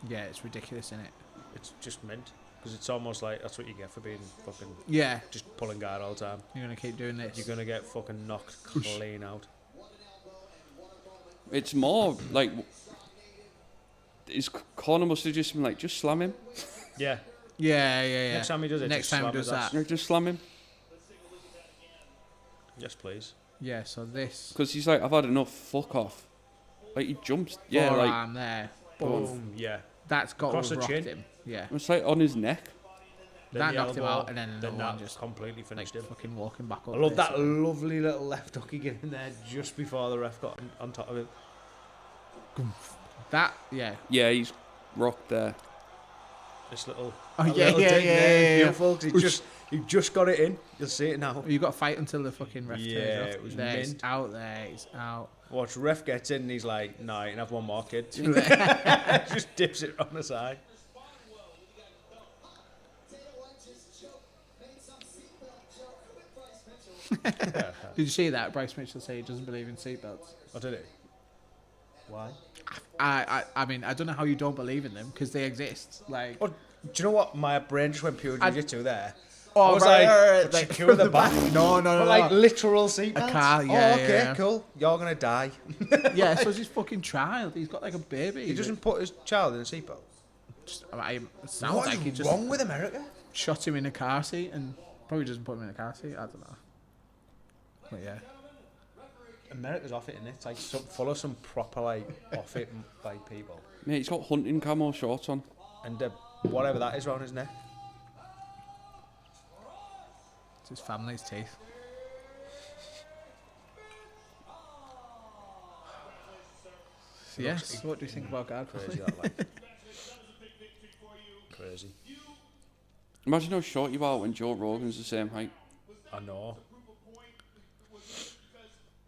[SPEAKER 3] Yeah, it's ridiculous, isn't it?
[SPEAKER 1] It's just meant. Because it's almost like that's what you get for being fucking
[SPEAKER 3] Yeah,
[SPEAKER 1] just pulling guard all the time.
[SPEAKER 3] you're gonna keep doing this.
[SPEAKER 1] You're going to get fucking knocked clean out.
[SPEAKER 2] It's more like... His corner must have just been like, just slam him.
[SPEAKER 1] Yeah.
[SPEAKER 3] Yeah.
[SPEAKER 1] Next time he does it,
[SPEAKER 3] Next
[SPEAKER 1] just
[SPEAKER 3] time he
[SPEAKER 1] slam
[SPEAKER 3] does
[SPEAKER 1] his ass.
[SPEAKER 3] that.
[SPEAKER 2] Just slam him.
[SPEAKER 1] Yes, please.
[SPEAKER 3] Yeah, so this
[SPEAKER 2] Because he's like, I've had enough, fuck off. Like, he jumps, yeah, like...
[SPEAKER 3] forearm there,
[SPEAKER 1] Boom. Yeah.
[SPEAKER 3] that's got
[SPEAKER 1] Across
[SPEAKER 3] to
[SPEAKER 1] the
[SPEAKER 3] rocked
[SPEAKER 1] chin.
[SPEAKER 3] him. Yeah,
[SPEAKER 2] It's like on his neck.
[SPEAKER 1] Then
[SPEAKER 3] that
[SPEAKER 1] the
[SPEAKER 3] knocked him
[SPEAKER 1] elbow,
[SPEAKER 3] out, and then another
[SPEAKER 1] that
[SPEAKER 3] one just
[SPEAKER 1] completely
[SPEAKER 3] like
[SPEAKER 1] finished him.
[SPEAKER 3] fucking walking back up.
[SPEAKER 1] I love that
[SPEAKER 3] basically.
[SPEAKER 1] lovely little left hook he gave in there just before the ref got on top of him.
[SPEAKER 3] That, yeah.
[SPEAKER 2] Yeah, he's rocked there.
[SPEAKER 1] This little,
[SPEAKER 3] Oh,
[SPEAKER 1] that
[SPEAKER 3] yeah,
[SPEAKER 1] little
[SPEAKER 3] yeah,
[SPEAKER 1] dig
[SPEAKER 3] yeah,
[SPEAKER 1] there,
[SPEAKER 3] yeah, yeah.
[SPEAKER 1] beautiful. 'Cause he just got it in. You'll see it now.
[SPEAKER 3] You got to fight until the fucking ref
[SPEAKER 1] Yeah,
[SPEAKER 3] turns off.
[SPEAKER 1] it was
[SPEAKER 3] there, it's
[SPEAKER 1] mint.
[SPEAKER 3] out there, it's out.
[SPEAKER 1] Watch, ref gets in and he's like, nah, you can have one more, kid. Just dips it on the side.
[SPEAKER 3] Did you see that? Bryce Mitchell say he doesn't believe in seatbelts.
[SPEAKER 1] Oh, did it? Why?
[SPEAKER 3] I mean, I don't know how you don't believe in them because they exist. Like,
[SPEAKER 1] Oh, do you know what? My brain just went pure jiu-jitsu there.
[SPEAKER 3] oh,
[SPEAKER 1] I was like, secure the back.
[SPEAKER 3] No,
[SPEAKER 1] But like
[SPEAKER 3] no.
[SPEAKER 1] literal seatbelts?
[SPEAKER 3] A car,
[SPEAKER 1] Oh,
[SPEAKER 3] yeah,
[SPEAKER 1] okay,
[SPEAKER 3] yeah.
[SPEAKER 1] cool. You're going to die.
[SPEAKER 3] Yeah, so it's his fucking child. He's got like a baby.
[SPEAKER 1] He doesn't put his child in a seatbelt.
[SPEAKER 3] It sounds
[SPEAKER 1] What
[SPEAKER 3] like
[SPEAKER 1] is
[SPEAKER 3] he just
[SPEAKER 1] wrong with America?
[SPEAKER 3] shot him in a car seat and probably doesn't put him in a car seat. I don't know. But yeah.
[SPEAKER 1] America's off it, innit? It's like full of some proper like off it like people,
[SPEAKER 2] Mate, he's got hunting camo shorts on.
[SPEAKER 1] and whatever that is around his neck.
[SPEAKER 3] It's his family's teeth. So yes, what do you think about guard
[SPEAKER 1] Crazy that like. Crazy.
[SPEAKER 2] Imagine how short you are when Joe Rogan's the same height.
[SPEAKER 1] I know.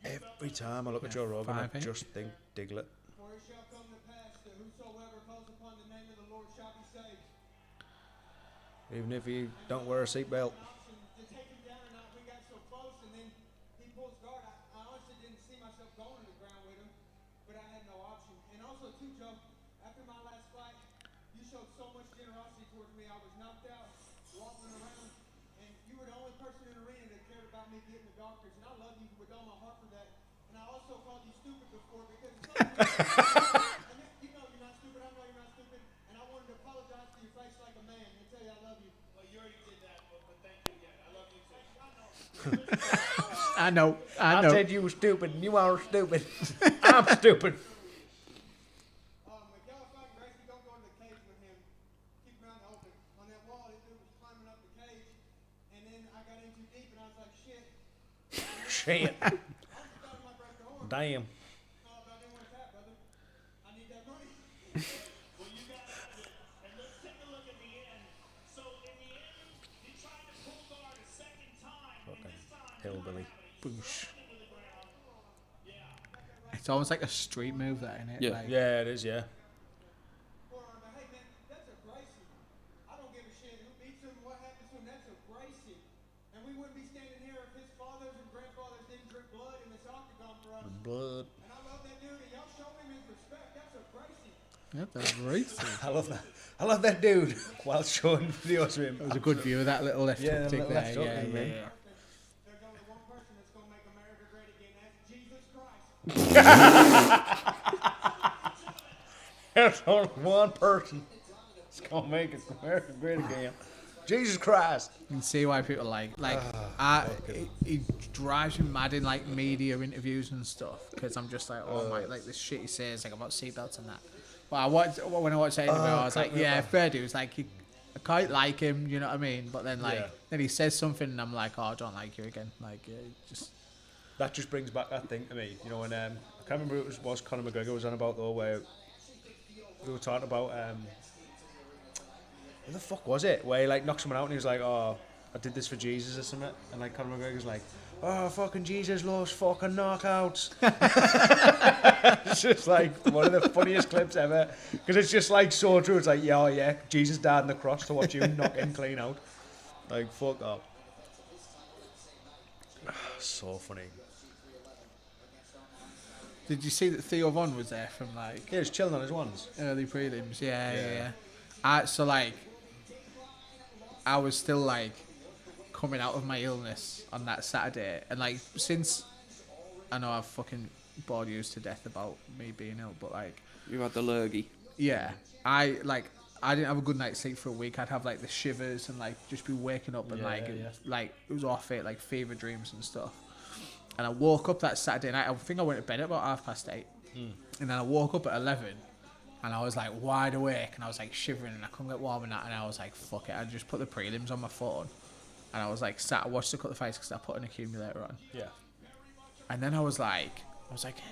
[SPEAKER 1] Every time I look at Joe Rogan, I
[SPEAKER 3] 5'8".
[SPEAKER 1] just think Diglett.
[SPEAKER 4] For it shall come to pass that whosoever calls upon the name of the Lord shall be saved.
[SPEAKER 1] Even if you don't wear a seatbelt.
[SPEAKER 4] To take him down or not, we got so close, and then he pulls guard. I honestly didn't see myself going to the ground with him, but I had no option. And also, too, Joe, after my last fight, you showed so much generosity towards me. I was knocked out, walking around, and you were the only person in the arena that cared about me getting the doctors. And I love you with all my heart for that. And I also called you stupid before because it's not and
[SPEAKER 3] I know.
[SPEAKER 1] I said you were stupid and you are stupid. I'm stupid.
[SPEAKER 4] Miguel, if I can Gracie, don't go to the cage with him. Keep him out in the open. On that wall, this dude was climbing up the cage, and then I got in too deep, and I was like, shit.
[SPEAKER 1] Shit.
[SPEAKER 4] I was my breath to horn.
[SPEAKER 1] Damn.
[SPEAKER 4] No, but I didn't want to tap, brother. I need that money.
[SPEAKER 5] Well, you got out of it. And let's take a look at the end. So, in the end, you tried to pull guard a second time. And this time,
[SPEAKER 1] Hillbilly.
[SPEAKER 3] Boosh. It's almost like a street move, that, isn't it?
[SPEAKER 2] Yeah.
[SPEAKER 3] Like,
[SPEAKER 1] Yeah, it is, yeah.
[SPEAKER 4] Forearm, but hey, man, that's a Gracie. I don't give a shit who beats him, what happens to him. That's a Gracie. And we wouldn't be standing here if his fathers and grandfathers didn't drink blood in this octagon for us.
[SPEAKER 1] Blood.
[SPEAKER 4] And I love that dude, and y'all show him his respect. That's a Gracie.
[SPEAKER 3] Yeah, that's racist.
[SPEAKER 1] I love that. I love that dude. While showing videos of him.
[SPEAKER 3] It was a good view of that little left
[SPEAKER 1] Yeah,
[SPEAKER 3] hook kick
[SPEAKER 1] little
[SPEAKER 3] there.
[SPEAKER 1] left hook,
[SPEAKER 3] Yeah,
[SPEAKER 1] man.
[SPEAKER 3] yeah.
[SPEAKER 4] There's only one person that's going to make America great again. That's Jesus Christ.
[SPEAKER 1] There's only one person that's gonna make America great again. Jesus Christ.
[SPEAKER 3] You can see why people like it drives me mad in like media interviews and stuff, because I'm just like, oh my, like this shit he says like about seatbelts and that. But when I watched that interview, I was like, yeah, fair dude. It's like I quite like him, you know what I mean? But then like then he says something and I'm like, oh, I don't like you again. Like just
[SPEAKER 1] That just brings back that thing to me. You know, when I can't remember who it was Conor McGregor was on about though, where we were talking about what the fuck was it? Where he like knocks someone out and he was like, oh, I did this for Jesus or something, and like Conor McGregor's like, oh, fucking Jesus loves fucking knockouts. It's just like one of the funniest clips ever, because it's just like so true. It's like, yeah, oh, yeah, Jesus died on the cross to watch you knock him clean out. Like, fuck up. So funny.
[SPEAKER 3] did you see that Theo Von was there from like
[SPEAKER 1] Yeah, he's chilling on his ones.
[SPEAKER 3] early prelims?
[SPEAKER 1] Yeah.
[SPEAKER 3] Yeah. So like I was still like coming out of my illness on that Saturday, and like since I know I've fucking bored you to death about me being ill, but like
[SPEAKER 2] You had the lurgy.
[SPEAKER 3] yeah, I didn't have a good night's sleep for a week. I'd have like the shivers and like just be waking up and like it was off it, like fever dreams and stuff. And I woke up that Saturday night. I think I went to bed at about 8:30, and then I woke up at 11, and I was like wide awake, and I was like shivering, and I couldn't get warm and that, and I was like, fuck it. I just put the prelims on my phone, and I was like I watched the cut of fights because I put an accumulator on.
[SPEAKER 1] Yeah.
[SPEAKER 3] And then I was like,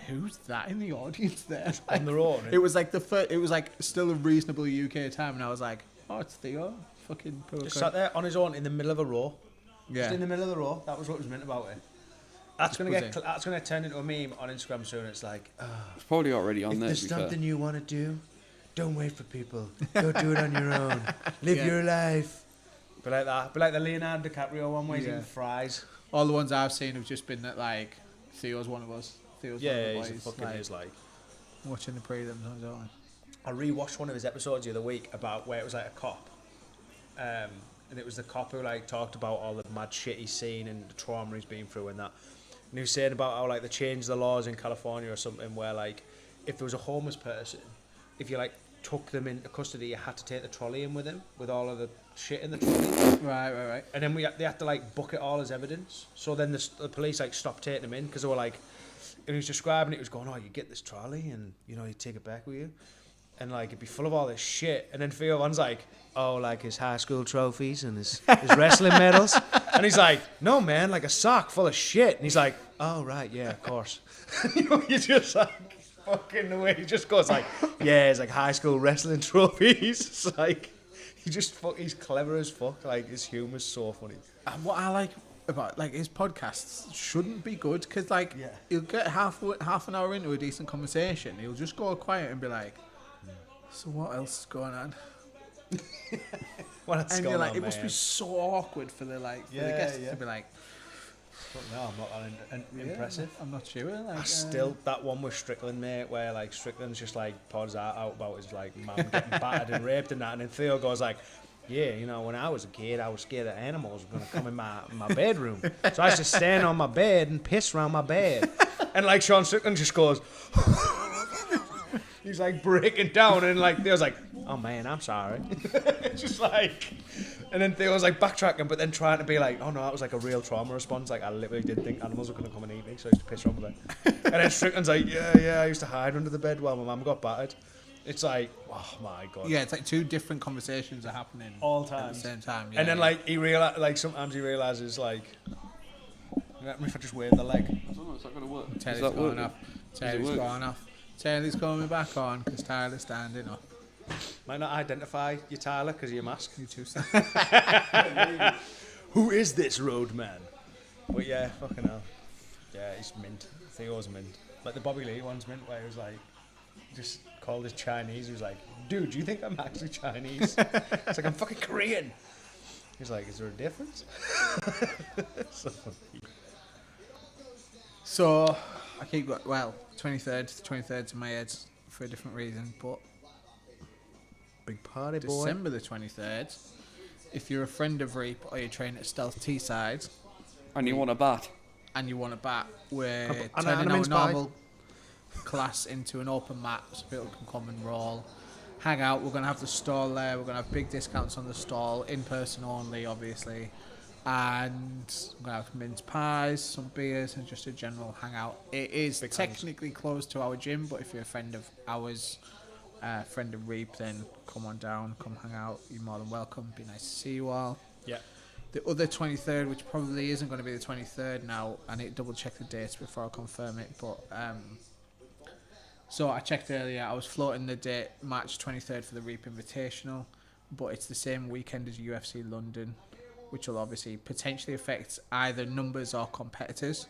[SPEAKER 3] who's that in the audience there? Like,
[SPEAKER 1] On their own.
[SPEAKER 3] it was like it was like still a reasonable UK time, and I was like, oh, it's Theo, fucking poor
[SPEAKER 1] Just
[SPEAKER 3] cunt.
[SPEAKER 1] sat there on his own in the middle of a row.
[SPEAKER 3] Yeah.
[SPEAKER 1] Just in the middle of the row. That was what was meant about it. That's gonna
[SPEAKER 3] Buzzing.
[SPEAKER 1] that's gonna turn into a meme on Instagram soon. It's like,
[SPEAKER 2] It's probably already on
[SPEAKER 1] if
[SPEAKER 2] there,
[SPEAKER 1] there's
[SPEAKER 2] to be fair.
[SPEAKER 1] something you want to do, don't wait for people. Go do it on your own. Live
[SPEAKER 3] Yeah.
[SPEAKER 1] your life. Be like that. Be like the Leonardo DiCaprio one where he's
[SPEAKER 3] Yeah.
[SPEAKER 1] eating fries.
[SPEAKER 3] All the ones I've seen have just been that like Theo's one of us. Theo's one of
[SPEAKER 1] Yeah,
[SPEAKER 3] the
[SPEAKER 1] he's a
[SPEAKER 3] boys,
[SPEAKER 1] fucking
[SPEAKER 3] like,
[SPEAKER 1] is like.
[SPEAKER 3] watching the prelims on his own.
[SPEAKER 1] I rewatched one of his episodes the other week about where it was like a cop, and it was the cop who like talked about all the mad shit he's seen and the trauma he's been through and that. And he was saying about how like they changed the laws in California or something where like if there was a homeless person, if you like took them into custody, you had to take the trolley in with him with all of the shit in the trolley.
[SPEAKER 3] Right.
[SPEAKER 1] And then they had to like book it all as evidence. So then the police like stopped taking him in because they were like, and he was describing it, he was going, oh, you get this trolley and you know you take it back with you, and like it'd be full of all this shit. And then Theo Van's like, oh, like his high school trophies and his wrestling medals. And he's like, no man, like a sock full of shit. And he's like, oh right, yeah, of course. You know, you just like fucking the way he just goes like, yeah, it's like high school wrestling trophies. It's like he's clever as fuck. Like his humor's so funny.
[SPEAKER 3] And what I like about like his podcasts shouldn't be good, because like he'll get half an hour into a decent conversation, he'll just go quiet and be like, so what else is going on?
[SPEAKER 1] What's
[SPEAKER 3] And
[SPEAKER 1] going
[SPEAKER 3] you're like,
[SPEAKER 1] on,
[SPEAKER 3] it must be
[SPEAKER 1] man?
[SPEAKER 3] so awkward for the guests to be like,
[SPEAKER 1] No, I'm not that impressive.
[SPEAKER 3] I'm not sure. Like,
[SPEAKER 1] I still that one with Strickland, mate, where like Strickland's just like pours out about his like mum getting battered and raped and that, and then Theo goes like, yeah, you know, when I was a kid, I was scared that animals were gonna come in my bedroom, so I used to stand on my bed and piss around my bed, and like Sean Strickland just goes, he's like breaking down, and like Theo's like, oh man, I'm sorry. It's just like, And then Theo was like backtracking, but then trying to be like, oh no, that was like a real trauma response. Like I literally did think animals were going to come and eat me, so I used to piss around with it. And then Strickland's like, yeah, I used to hide under the bed while my mum got battered. It's like, oh my god.
[SPEAKER 3] Yeah, it's like two different conversations are happening
[SPEAKER 1] All
[SPEAKER 3] at
[SPEAKER 1] times.
[SPEAKER 3] the same time. Yeah,
[SPEAKER 1] And then like sometimes he realizes like, if I just wave the leg.
[SPEAKER 2] I don't know, is that going to work?
[SPEAKER 3] Taylor's
[SPEAKER 2] Does that
[SPEAKER 3] going
[SPEAKER 2] work?
[SPEAKER 3] off. Taylor's
[SPEAKER 2] work?
[SPEAKER 3] going off. Taylor's coming back on because Tyler's standing up.
[SPEAKER 1] Might not identify you, Tyler, because of your mask.
[SPEAKER 3] You two.
[SPEAKER 1] Who is this roadman? But yeah, fucking hell. Yeah, he's mint. Theo's mint. Like the Bobby Lee one's mint, where he was like, just called us Chinese. He was like, dude, do you think I'm actually Chinese? It's like, I'm fucking Korean. He's like, is there a difference? So funny.
[SPEAKER 3] So I keep going. Well, 23rd's in my head for a different reason, but
[SPEAKER 1] Big party, boy.
[SPEAKER 3] December the 23rd. If you're a friend of Reap or you train at Stealth T-side
[SPEAKER 2] And you want a bat.
[SPEAKER 3] and you want to bat, we're
[SPEAKER 1] and
[SPEAKER 3] turning
[SPEAKER 1] a
[SPEAKER 3] our
[SPEAKER 1] mince pie.
[SPEAKER 3] normal class into an open mat so people can come and roll, hang out. We're going to have the stall there. We're going to have big discounts on the stall, in person only, obviously. And we're going to have mince pies, some beers, and just a general hangout. It is
[SPEAKER 1] Big
[SPEAKER 3] technically closed to our gym, but if you're a friend of ours, friend of Reap, then come on down, come hang out. You're more than welcome. Be nice to see you all.
[SPEAKER 1] Yeah.
[SPEAKER 3] The other 23rd, which probably isn't going to be the 23rd now, I need to double check the dates before I confirm it, but so I checked earlier, I was floating the date March 23rd for the Reap Invitational, but it's the same weekend as UFC London, which will obviously potentially affect either numbers or competitors.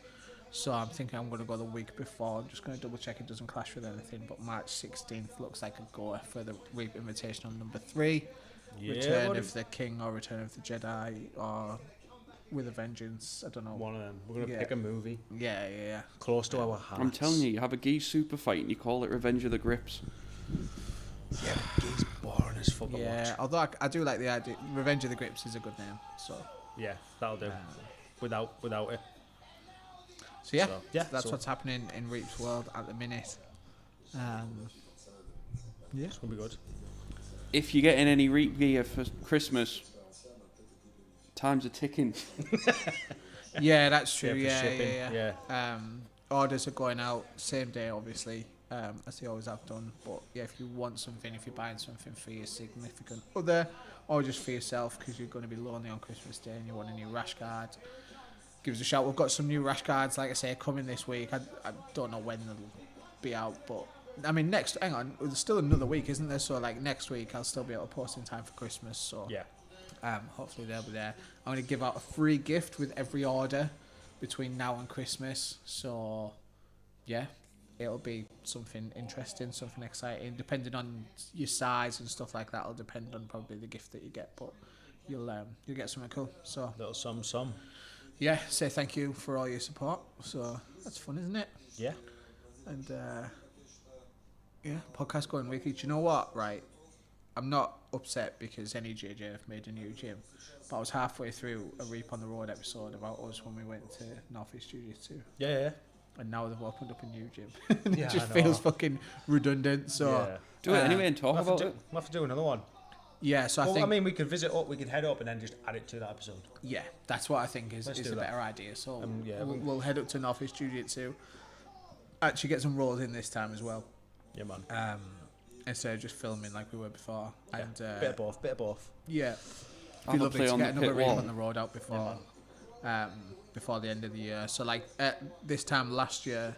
[SPEAKER 3] So I'm thinking I'm going to go the week before. I'm just going to double check it doesn't clash with anything. But March 16th looks like a goer for the Reap Invitational number 3. Return of the King or Return of the Jedi or With a Vengeance. I don't know.
[SPEAKER 1] One of them. We're going to
[SPEAKER 3] Yeah.
[SPEAKER 1] pick a movie
[SPEAKER 3] Yeah.
[SPEAKER 1] close to our hearts.
[SPEAKER 2] I'm telling you have a gay super fight and you call it Revenge of the Grips.
[SPEAKER 1] Yeah, he's boring as fuck to
[SPEAKER 3] Yeah,
[SPEAKER 1] watch.
[SPEAKER 3] although I do like the idea. Revenge of the Grips is a good name. So,
[SPEAKER 1] Yeah, that'll do. Without it.
[SPEAKER 3] so yeah,
[SPEAKER 1] So, yeah,
[SPEAKER 3] that's
[SPEAKER 1] so-
[SPEAKER 3] what's happening in Reap's world at the minute. Yeah.
[SPEAKER 1] It's going to be good.
[SPEAKER 2] If you're getting any Reap gear for Christmas, times are ticking.
[SPEAKER 3] Yeah, that's true.
[SPEAKER 1] for
[SPEAKER 3] Yeah,
[SPEAKER 1] shipping,
[SPEAKER 3] yeah. Orders are going out same day, obviously, as they always have done. But yeah, if you want something, if you're buying something for your significant other, or just for yourself because you're going to be lonely on Christmas Day and you want a new rash guard, give us a shout. We've got some new rash guards, like I say, coming this week. I don't know when they'll be out, but I mean, hang on, there's still another week, isn't there? So like next week, I'll still be able to post in time for Christmas. So
[SPEAKER 1] Yeah.
[SPEAKER 3] hopefully they'll be there. I'm going to give out a free gift with every order between now and Christmas. So, yeah, it'll be something interesting, something exciting. Depending on your size and stuff like that, it'll depend on probably the gift that you get. But you'll get something cool. So,
[SPEAKER 1] Little some.
[SPEAKER 3] yeah, say thank you for all your support. So that's fun, isn't it?
[SPEAKER 1] Yeah.
[SPEAKER 3] And yeah, podcast going weekly. Do you know what? Right, I'm not upset because NEJJ have made a new gym, but I was halfway through a Reap on the Road episode about us when we went to North East Jiu Jitsu,
[SPEAKER 1] Yeah.
[SPEAKER 3] and now they've opened up a new gym. And
[SPEAKER 1] Yeah,
[SPEAKER 3] it just
[SPEAKER 1] I know.
[SPEAKER 3] feels fucking redundant. So
[SPEAKER 1] Yeah.
[SPEAKER 2] Do it anyway and talk
[SPEAKER 1] We'll have,
[SPEAKER 2] about
[SPEAKER 1] to
[SPEAKER 2] it.
[SPEAKER 1] we'll have to do another one.
[SPEAKER 3] yeah, so I
[SPEAKER 1] Well,
[SPEAKER 3] think
[SPEAKER 1] I mean, we could visit up, we could head up and then just add it to that episode.
[SPEAKER 3] yeah, that's what I think is
[SPEAKER 1] Let's
[SPEAKER 3] a
[SPEAKER 1] do that.
[SPEAKER 3] better idea. So
[SPEAKER 1] Yeah,
[SPEAKER 3] we'll head up to North East Jiu Jitsu. Actually, get some rolls in this time as well.
[SPEAKER 1] Yeah, man.
[SPEAKER 3] Instead of just filming like we were before.
[SPEAKER 1] Yeah.
[SPEAKER 3] And
[SPEAKER 1] Bit of both.
[SPEAKER 3] yeah,
[SPEAKER 2] Have
[SPEAKER 3] be
[SPEAKER 2] a
[SPEAKER 3] lovely
[SPEAKER 2] play
[SPEAKER 3] to
[SPEAKER 2] on
[SPEAKER 3] get
[SPEAKER 2] the
[SPEAKER 3] another
[SPEAKER 2] pit
[SPEAKER 3] Reap
[SPEAKER 2] wall.
[SPEAKER 3] on the road out before the end of the year. So like this time last year,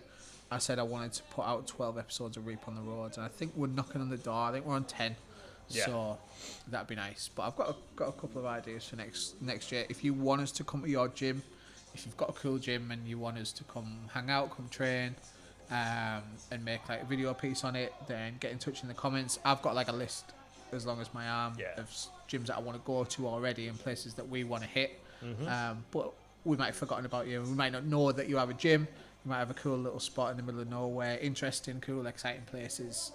[SPEAKER 3] I said I wanted to put out 12 episodes of Reap on the road, and I think we're knocking on the door. I think we're on 10.
[SPEAKER 1] Yeah.
[SPEAKER 3] So that'd be nice. But I've got a couple of ideas for next year. If you want us to come to your gym, if you've got a cool gym and you want us to come hang out, come train, and make like a video piece on it, then get in touch in the comments. I've got like a list as long as my arm of gyms that I want to go to already and places that we want to hit. But we might have forgotten about you. We might not know that you have a gym. You might have a cool little spot in the middle of nowhere, interesting, cool, exciting places.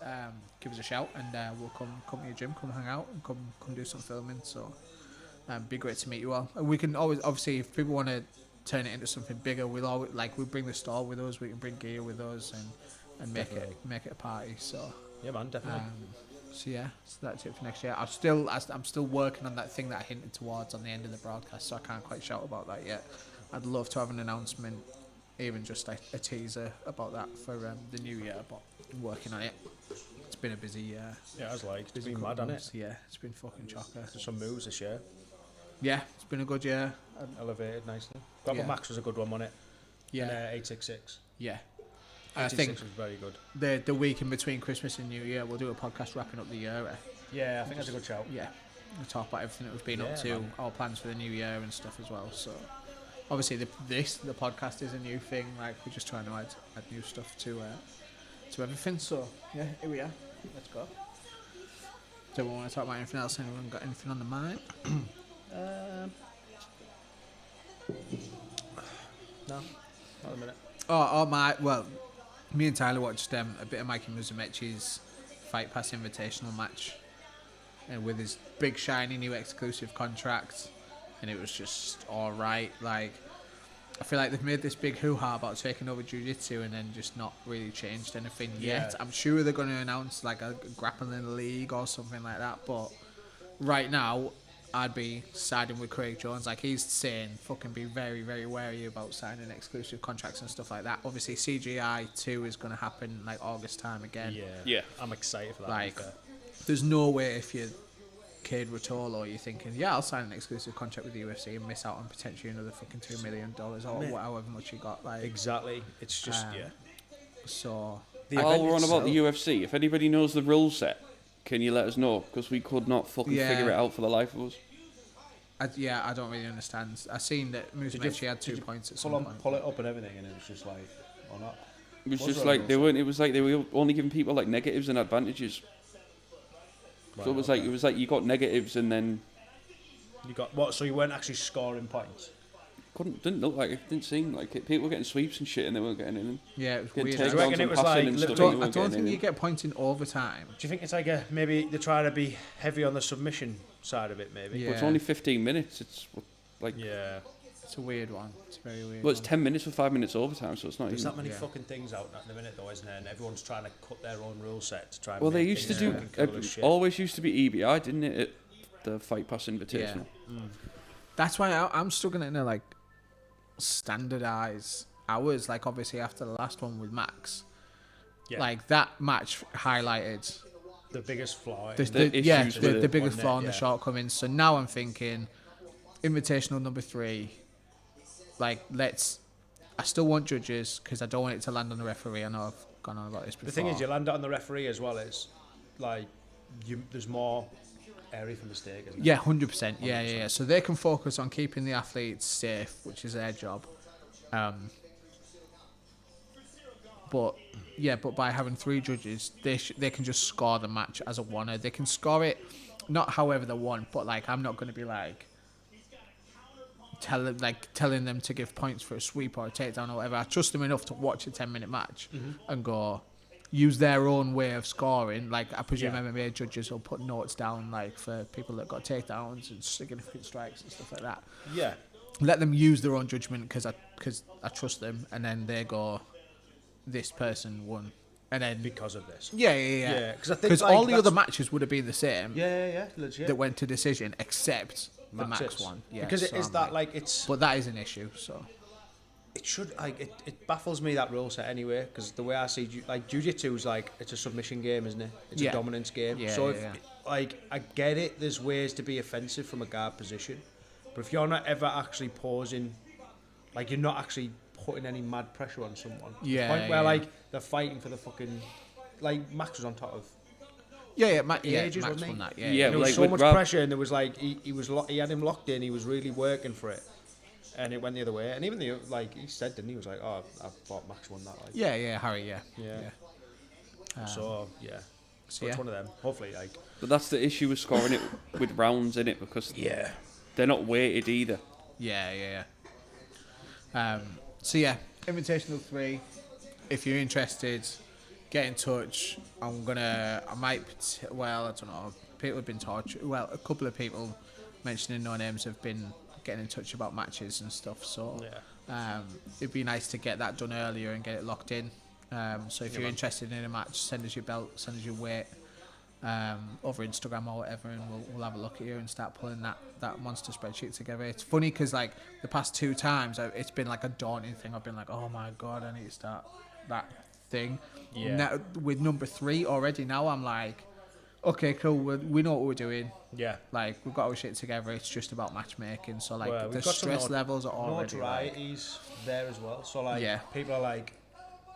[SPEAKER 3] Give us a shout and we'll come to your gym, come hang out, and come do some filming. So be great to meet you all. And we can always, obviously, if people want to turn it into something bigger, we'll bring the store with us. We can bring gear with us and make it a party. So
[SPEAKER 1] Yeah, man, definitely.
[SPEAKER 3] So that's it for next year. I'm still working on that thing that I hinted towards on the end of the broadcast, so I can't quite shout about that yet. I'd love to have an announcement, even just like a teaser about that for the new year, but I'm working on it. It's been a busy year.
[SPEAKER 1] Yeah, I was like, it's
[SPEAKER 3] Busy
[SPEAKER 1] been
[SPEAKER 3] couple
[SPEAKER 1] mad, hasn't
[SPEAKER 3] months.
[SPEAKER 1] it?
[SPEAKER 3] Yeah, it's been fucking chocker.
[SPEAKER 1] There's some moves this year.
[SPEAKER 3] Yeah, it's been a good year.
[SPEAKER 1] Elevated nicely. Grapple
[SPEAKER 3] Yeah.
[SPEAKER 1] Max was a good one, wasn't it?
[SPEAKER 3] Yeah,
[SPEAKER 1] And 866.
[SPEAKER 3] yeah. I
[SPEAKER 1] 866
[SPEAKER 3] think
[SPEAKER 1] was very good.
[SPEAKER 3] the week in between Christmas and New Year, we'll do a podcast wrapping up the year.
[SPEAKER 1] Yeah, I think that's a good shout.
[SPEAKER 3] Yeah, we'll talk about everything that we've been up
[SPEAKER 1] Yeah,
[SPEAKER 3] to,
[SPEAKER 1] man.
[SPEAKER 3] our plans for the new year and stuff as well. So, obviously, the podcast is a new thing. Like, we're just trying to add new stuff to everything. So, yeah, here we are. Let's go. Do we want to talk about anything else? Anyone got anything on the mind?
[SPEAKER 1] No, not a minute.
[SPEAKER 3] Me and Tyler watched a bit of Mikey Musumeci's Fight Pass Invitational match, and with his big shiny new exclusive contract, and it was just all right. Like, I feel like they've made this big hoo-ha about taking over Jiu Jitsu and then just not really changed anything yet.
[SPEAKER 1] Yeah.
[SPEAKER 3] I'm sure they're going to announce like a grappling league or something like that, but right now I'd be siding with Craig Jones. Like, he's saying fucking be very, very wary about signing exclusive contracts and stuff like that. Obviously, CGI 2 is going to happen like August time again.
[SPEAKER 2] Yeah.
[SPEAKER 1] I'm excited for that.
[SPEAKER 3] Like,
[SPEAKER 1] to be fair.
[SPEAKER 3] there's no way if you're Cade Rotolo, you're thinking, yeah, I'll sign an exclusive contract with the UFC and miss out on potentially another fucking $2 million or however much you got. Like,
[SPEAKER 1] Exactly. It's just,
[SPEAKER 3] Um,
[SPEAKER 1] yeah.
[SPEAKER 3] so
[SPEAKER 2] While we're on about the UFC, if anybody knows the rule set, can you let us know? Because we could not fucking
[SPEAKER 3] Yeah.
[SPEAKER 2] figure it out for the life of us.
[SPEAKER 3] I don't really understand. I seen that Musumeci had 2 points at some point.
[SPEAKER 1] Pull it up and everything, and it was just like, or not.
[SPEAKER 2] It was
[SPEAKER 1] What's
[SPEAKER 2] just
[SPEAKER 1] the
[SPEAKER 2] like
[SPEAKER 1] rule
[SPEAKER 2] they
[SPEAKER 1] set?
[SPEAKER 2] weren't. It was like they were only giving people like negatives and advantages. So it was like you got negatives and then
[SPEAKER 1] You got what? So you weren't actually scoring points.
[SPEAKER 2] didn't look like it. Didn't seem like it. People were getting sweeps and shit and they weren't getting in.
[SPEAKER 3] Yeah, it was
[SPEAKER 2] Getting
[SPEAKER 3] weird.
[SPEAKER 2] takedowns
[SPEAKER 1] Do you reckon
[SPEAKER 2] and
[SPEAKER 1] it was
[SPEAKER 2] passing
[SPEAKER 1] like
[SPEAKER 2] and
[SPEAKER 1] lift-
[SPEAKER 2] stuff, they
[SPEAKER 3] I
[SPEAKER 2] weren't
[SPEAKER 3] don't
[SPEAKER 2] getting
[SPEAKER 3] think
[SPEAKER 2] in.
[SPEAKER 3] you get points in overtime.
[SPEAKER 1] Do you think it's like maybe they're trying to be heavy on the submission side of it? Maybe.
[SPEAKER 3] Yeah.
[SPEAKER 2] But it's only 15 minutes. It's like
[SPEAKER 1] Yeah.
[SPEAKER 3] It's a weird one. It's a very weird
[SPEAKER 2] well, it's
[SPEAKER 3] one.
[SPEAKER 2] 10 minutes for 5 minutes overtime, so it's not
[SPEAKER 1] There's
[SPEAKER 2] even.
[SPEAKER 1] that many
[SPEAKER 3] Yeah.
[SPEAKER 1] fucking things out at the minute, though, isn't there? And everyone's trying to cut their own rule set to try. And
[SPEAKER 2] Well, they
[SPEAKER 1] make
[SPEAKER 2] used to
[SPEAKER 1] things
[SPEAKER 2] do.
[SPEAKER 1] fucking cool as shit.
[SPEAKER 2] Always used to be EBI, didn't it? At the Fight Pass Invitational.
[SPEAKER 3] That's why I'm struggling to like standardize hours. Like, obviously after the last one with Max,
[SPEAKER 1] Yeah.
[SPEAKER 3] like that match highlighted
[SPEAKER 1] the biggest flaw.
[SPEAKER 3] the,
[SPEAKER 1] in
[SPEAKER 2] the
[SPEAKER 1] it.
[SPEAKER 2] issues with
[SPEAKER 3] the
[SPEAKER 2] it,
[SPEAKER 3] biggest
[SPEAKER 1] wasn't it?
[SPEAKER 3] flaw and the
[SPEAKER 1] Yeah.
[SPEAKER 3] shortcomings. So now I'm thinking, Invitational number 3. Like, I still want judges because I don't want it to land on the referee. I know I've gone on about this before.
[SPEAKER 1] The thing is, you land it on the referee as well as, like, there's more area for mistake, isn't
[SPEAKER 3] Yeah, 100%. Yeah. So they can focus on keeping the athletes safe, which is their job. But by having 3 judges, they can just score the match as a winner. They can score it not however they want, but like, I'm not going to be like telling them to give points for a sweep or a takedown or whatever. I trust them enough to watch a 10-minute match and go use their own way of scoring. Like, I presume
[SPEAKER 1] Yeah.
[SPEAKER 3] MMA judges will put notes down like for people that got takedowns and significant strikes and stuff like that.
[SPEAKER 1] Yeah.
[SPEAKER 3] Let them use their own judgment because I trust them, and then they go, this person won, and then
[SPEAKER 1] Because of this.
[SPEAKER 3] yeah.
[SPEAKER 1] Yeah, 'cause I think,
[SPEAKER 3] Because
[SPEAKER 1] like,
[SPEAKER 3] all the other
[SPEAKER 1] that's-
[SPEAKER 3] matches would have been the same
[SPEAKER 1] Yeah. Legit.
[SPEAKER 3] that went to decision, except the Max
[SPEAKER 1] Matches.
[SPEAKER 3] one. Yeah,
[SPEAKER 1] Because it
[SPEAKER 3] so
[SPEAKER 1] is
[SPEAKER 3] I'm
[SPEAKER 1] that like it's.
[SPEAKER 3] but that is an issue. So
[SPEAKER 1] It should like it baffles me, that rule set anyway, because the way I see jiu-jitsu is like it's a submission game, isn't it? It's
[SPEAKER 3] Yeah.
[SPEAKER 1] a dominance game.
[SPEAKER 3] Yeah,
[SPEAKER 1] so
[SPEAKER 3] yeah,
[SPEAKER 1] if
[SPEAKER 3] yeah.
[SPEAKER 1] like I get it, there's ways to be offensive from a guard position, but if you're not ever actually pausing, like you're not actually putting any mad pressure on someone. To the
[SPEAKER 3] Yeah,
[SPEAKER 1] point where
[SPEAKER 3] yeah.
[SPEAKER 1] like they're fighting for the fucking like Max was on top of
[SPEAKER 3] Max
[SPEAKER 1] ages,
[SPEAKER 3] Max
[SPEAKER 1] wasn't he?
[SPEAKER 3] won that.
[SPEAKER 2] Yeah,
[SPEAKER 3] Yeah.
[SPEAKER 1] there was
[SPEAKER 2] like
[SPEAKER 1] so
[SPEAKER 2] with
[SPEAKER 1] much
[SPEAKER 2] Rob-
[SPEAKER 1] pressure, and there was like he had him locked in. He was really working for it, and it went the other way. And even the like he said, didn't he? Was like, oh, I thought Max won that. Like,
[SPEAKER 3] Yeah, Harry. Yeah.
[SPEAKER 1] So yeah,
[SPEAKER 3] So
[SPEAKER 1] it's
[SPEAKER 3] yeah.
[SPEAKER 1] one of them. Hopefully, like
[SPEAKER 2] But that's the issue with scoring it with rounds in it because they're not weighted either.
[SPEAKER 3] Yeah. So yeah, Invitational 3. If you're interested, get in touch. I don't know. People have been touched. Well, a couple of people mentioning no names have been getting in touch about matches and stuff. So it'd be nice to get that done earlier and get it locked in. So if you're
[SPEAKER 1] man.
[SPEAKER 3] interested in a match, send us your belt, send us your weight. over Instagram or whatever, and we'll have a look at you and start pulling that monster spreadsheet together. It's funny because like the past 2 times, it's been like a daunting thing. I've been like, oh my god, I need to start that thing.
[SPEAKER 1] Yeah.
[SPEAKER 3] Now, with number 3 already, now I'm like, okay, cool. We know what we're doing.
[SPEAKER 1] Yeah.
[SPEAKER 3] Like we've got our shit together. It's just about matchmatching. So like
[SPEAKER 1] Well,
[SPEAKER 3] the
[SPEAKER 1] we've got some
[SPEAKER 3] stress levels are already like,
[SPEAKER 1] notorieties there as well. So like
[SPEAKER 3] Yeah.
[SPEAKER 1] people are like,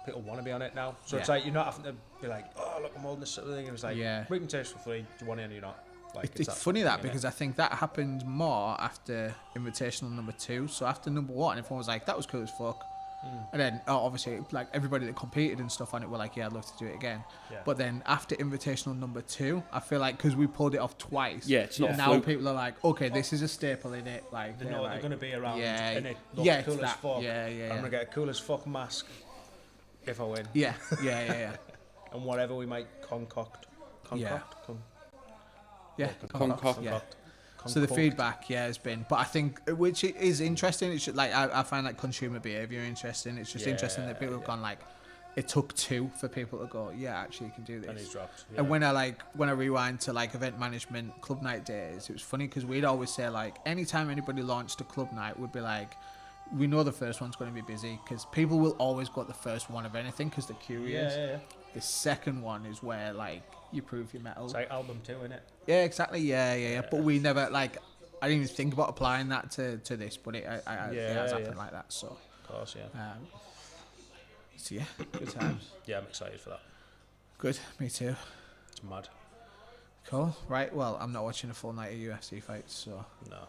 [SPEAKER 1] people want to be on it now. So it's
[SPEAKER 3] Yeah.
[SPEAKER 1] like you're not having to be like, oh look, I'm holding this sort of thing. And it's like,
[SPEAKER 3] Yeah.
[SPEAKER 1] we can taste for free. Do you want it or you're not? Like
[SPEAKER 3] it's
[SPEAKER 1] that
[SPEAKER 3] funny
[SPEAKER 1] sort
[SPEAKER 3] that
[SPEAKER 1] of thing,
[SPEAKER 3] because I think that happened more after Invitational number 2. So after number 1, everyone was like, that was cool as fuck. And then obviously like everybody that competed and stuff on it were like, yeah, I'd love to do it again.
[SPEAKER 1] Yeah.
[SPEAKER 3] But then after Invitational number 2, I feel like because we pulled it off twice,
[SPEAKER 2] Yeah, it's not a
[SPEAKER 3] now
[SPEAKER 2] fluke.
[SPEAKER 3] people are like, okay, this is a staple in it. Like
[SPEAKER 1] They know
[SPEAKER 3] like,
[SPEAKER 1] they're going to be around
[SPEAKER 3] yeah,
[SPEAKER 1] and it looks
[SPEAKER 3] yeah,
[SPEAKER 1] cool
[SPEAKER 3] it's
[SPEAKER 1] as
[SPEAKER 3] that.
[SPEAKER 1] fuck.
[SPEAKER 3] Yeah, yeah,
[SPEAKER 1] I'm going to
[SPEAKER 3] yeah.
[SPEAKER 1] get a cool as fuck mask if I win.
[SPEAKER 3] Yeah, yeah, yeah, yeah.
[SPEAKER 1] And whatever we might concoct.
[SPEAKER 3] Yeah.
[SPEAKER 1] Con-
[SPEAKER 3] Yeah,
[SPEAKER 2] Concoct.
[SPEAKER 3] yeah.
[SPEAKER 1] concoct.
[SPEAKER 3] So the
[SPEAKER 1] Concoct.
[SPEAKER 3] feedback, has been, but I think which is interesting. It's just, like I find like consumer behavior interesting. It's just interesting that people have gone like, it took 2 for people to go, yeah, actually you can do
[SPEAKER 1] And he's
[SPEAKER 3] this.
[SPEAKER 1] dropped.
[SPEAKER 3] And when I rewind to like event management club night days, it was funny because we'd always say like anytime anybody launched a club night, we'd be like, we know the first one's going to be busy because people will always go at the first one of anything because they're curious.
[SPEAKER 1] yeah.
[SPEAKER 3] The second one is where like you prove your mettle.
[SPEAKER 1] It's like album 2, innit?
[SPEAKER 3] Yeah, exactly. Yeah. But we never like. I didn't even think about applying that to this, but it has happened like that. So,
[SPEAKER 1] Of course, yeah.
[SPEAKER 3] So yeah, good times.
[SPEAKER 1] Yeah, I'm excited for that.
[SPEAKER 3] Good, me too.
[SPEAKER 1] It's mad.
[SPEAKER 3] Cool. Right. Well, I'm not watching a full night of UFC fights, so
[SPEAKER 1] No.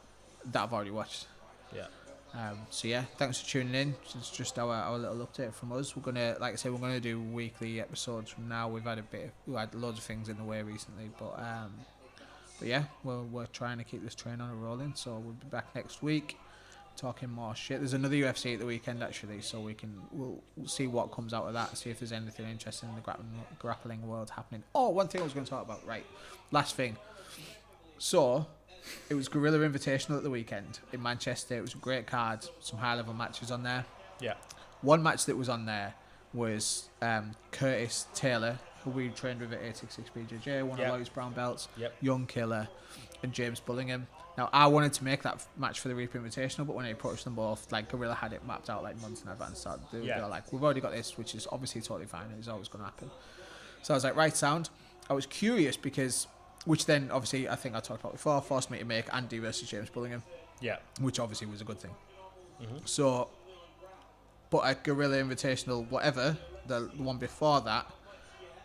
[SPEAKER 3] that I've already watched.
[SPEAKER 1] Yeah.
[SPEAKER 3] So yeah, thanks for tuning in. It's just our little update from us. We're gonna, like I said, we're gonna do weekly episodes from now. We had loads of things in the way recently, but yeah, we're trying to keep this train on and rolling. So we'll be back next week, talking more shit. There's another UFC at the weekend actually, so we'll see what comes out of that. See if there's anything interesting in the grappling world happening. Oh, one thing I was going to talk about. Right, last thing. So. It was Gorilla Invitational at the weekend in Manchester. It was a great card, some high-level matches on there.
[SPEAKER 1] Yeah.
[SPEAKER 3] One match that was on there was Curtis Taylor, who we trained with at 866 BJJ, one of Lloyd's brown belts, Young Killer, and James Bullingham. Now, I wanted to make that match for the Reap Invitational, but when I approached them both, like Gorilla had it mapped out like months in advance. So they were like, we've already got this, which is obviously totally fine. It's always going to happen. So I was like, right, sound. I was curious because... Which then, obviously, I think I talked about before, forced me to make Andy versus James Bullingham.
[SPEAKER 1] Yeah.
[SPEAKER 3] Which obviously was a good thing.
[SPEAKER 1] Mm-hmm.
[SPEAKER 3] So, but at Gorilla Invitational, whatever, the one before that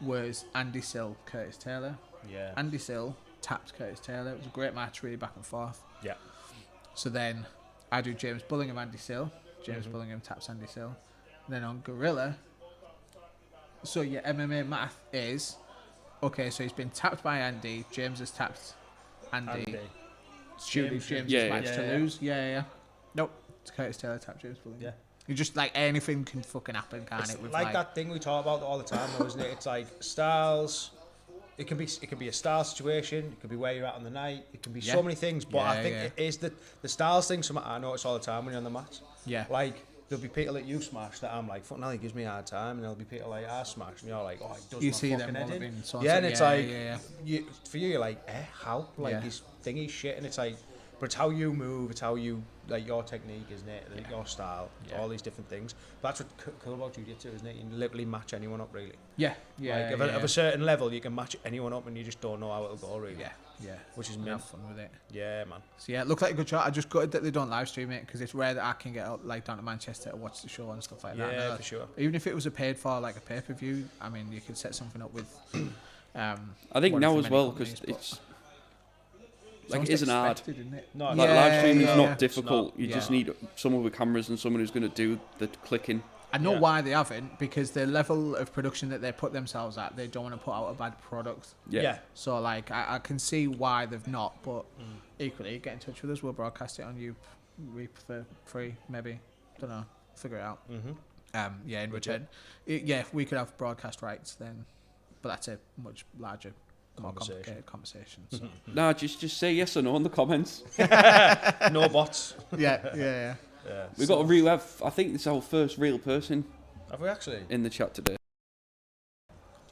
[SPEAKER 3] was Andy Sill, Curtis Taylor.
[SPEAKER 1] Yeah.
[SPEAKER 3] Andy Sill tapped Curtis Taylor. It was a great match, really back and forth.
[SPEAKER 1] Yeah.
[SPEAKER 3] So then I do James Bullingham, Andy Sill. James Bullingham taps Andy Sill. Then on Gorilla, so your MMA math is... Okay, so he's been tapped by Andy. James has tapped Andy. James match to lose. Yeah. Nope. It's Curtis Taylor tapped James Bullingham.
[SPEAKER 1] Yeah.
[SPEAKER 3] You just like anything can fucking happen, can't
[SPEAKER 1] It's
[SPEAKER 3] it? With
[SPEAKER 1] like that thing we talk about all the time, though, isn't it? It's like styles. It can be a style situation. It could be where you're at on the night. It can be so many things. But I think it is the styles thing. Something I notice all the time when you're on the mat.
[SPEAKER 3] Yeah.
[SPEAKER 1] Like there'll be people that you smash that I'm like, fuck no, he gives me a hard time, and there'll be people like I smash, and you're like, oh, he does
[SPEAKER 3] You
[SPEAKER 1] my
[SPEAKER 3] see
[SPEAKER 1] fucking
[SPEAKER 3] them
[SPEAKER 1] head in.
[SPEAKER 3] yeah,
[SPEAKER 1] And it's like,
[SPEAKER 3] yeah.
[SPEAKER 1] You, for you, you're like, how? Like his thingy shit, and it's like, but it's how you move, it's how you, like your technique, isn't it? Like your style, all these different things. But that's what's cool about Jiu Jitsu, isn't it? You can literally match anyone up, really.
[SPEAKER 3] Yeah.
[SPEAKER 1] Like, of a certain level, you can match anyone up, and you just don't know how it'll go, really.
[SPEAKER 3] Yeah.
[SPEAKER 1] Which is
[SPEAKER 3] Have
[SPEAKER 1] mint.
[SPEAKER 3] fun with it.
[SPEAKER 1] Yeah, man.
[SPEAKER 3] So yeah, it looked like a good shot. I just gutted that they don't live stream it because it's rare that I can get out, like down to Manchester to watch the show and stuff like that.
[SPEAKER 1] Yeah, for sure.
[SPEAKER 3] Even if it was a paid for like a pay-per-view, I mean, you could set something up with.
[SPEAKER 2] I think
[SPEAKER 3] one
[SPEAKER 2] now
[SPEAKER 3] of the
[SPEAKER 2] as
[SPEAKER 3] many
[SPEAKER 2] well because
[SPEAKER 3] companies,
[SPEAKER 2] it's
[SPEAKER 3] but
[SPEAKER 2] like it isn't hard.
[SPEAKER 3] expected, isn't it?
[SPEAKER 1] No,
[SPEAKER 2] Like
[SPEAKER 1] Yeah,
[SPEAKER 2] live streaming is
[SPEAKER 3] yeah.
[SPEAKER 2] not difficult. You
[SPEAKER 3] Yeah.
[SPEAKER 2] just need someone with cameras and someone who's going to do the clicking.
[SPEAKER 3] I know
[SPEAKER 1] Yeah.
[SPEAKER 3] why they haven't, because the level of production that they put themselves at, they don't want to put out a bad product.
[SPEAKER 1] Yeah.
[SPEAKER 3] So like, I can see why they've not, but equally, get in touch with us. We'll broadcast it on Reap for free, maybe. Don't know. Figure it out.
[SPEAKER 1] Mm-hmm.
[SPEAKER 3] In return, if we could have broadcast rights, then, but that's a much larger, more complicated conversation. So.
[SPEAKER 2] Nah, just say yes or no in the comments.
[SPEAKER 1] No bots.
[SPEAKER 3] yeah.
[SPEAKER 1] Yeah.
[SPEAKER 2] We've got a real. I think it's our first real person
[SPEAKER 1] Have we actually?
[SPEAKER 2] in the chat today.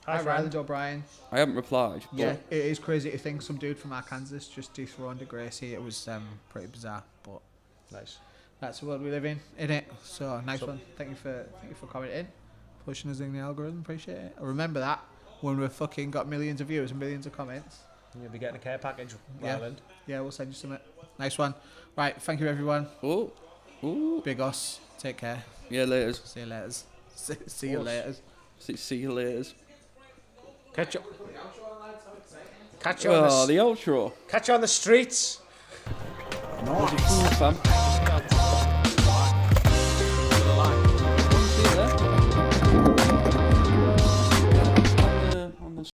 [SPEAKER 3] Hi, Ryland O'Brien.
[SPEAKER 2] I haven't replied.
[SPEAKER 3] Yeah, it is crazy to think some dude from Arkansas just dethroned a Gracie. It was pretty bizarre, but
[SPEAKER 1] Nice.
[SPEAKER 3] that's the world we live in, innit? So nice one. Thank you for commenting, pushing us in the algorithm. Appreciate it. Remember that when we've fucking got millions of viewers and millions of comments.
[SPEAKER 1] You'll be getting a care package,
[SPEAKER 3] Yeah.
[SPEAKER 1] Ryland.
[SPEAKER 3] Yeah, we'll send you some. Nice one. Right, thank you everyone.
[SPEAKER 2] Oh, ooh.
[SPEAKER 3] Big us. Take care.
[SPEAKER 2] Yeah, later.
[SPEAKER 3] See you later. See you later.
[SPEAKER 2] See you later.
[SPEAKER 1] Catch you.
[SPEAKER 2] Oh, the outro.
[SPEAKER 1] Catch you on the streets.
[SPEAKER 2] Nice. Fam.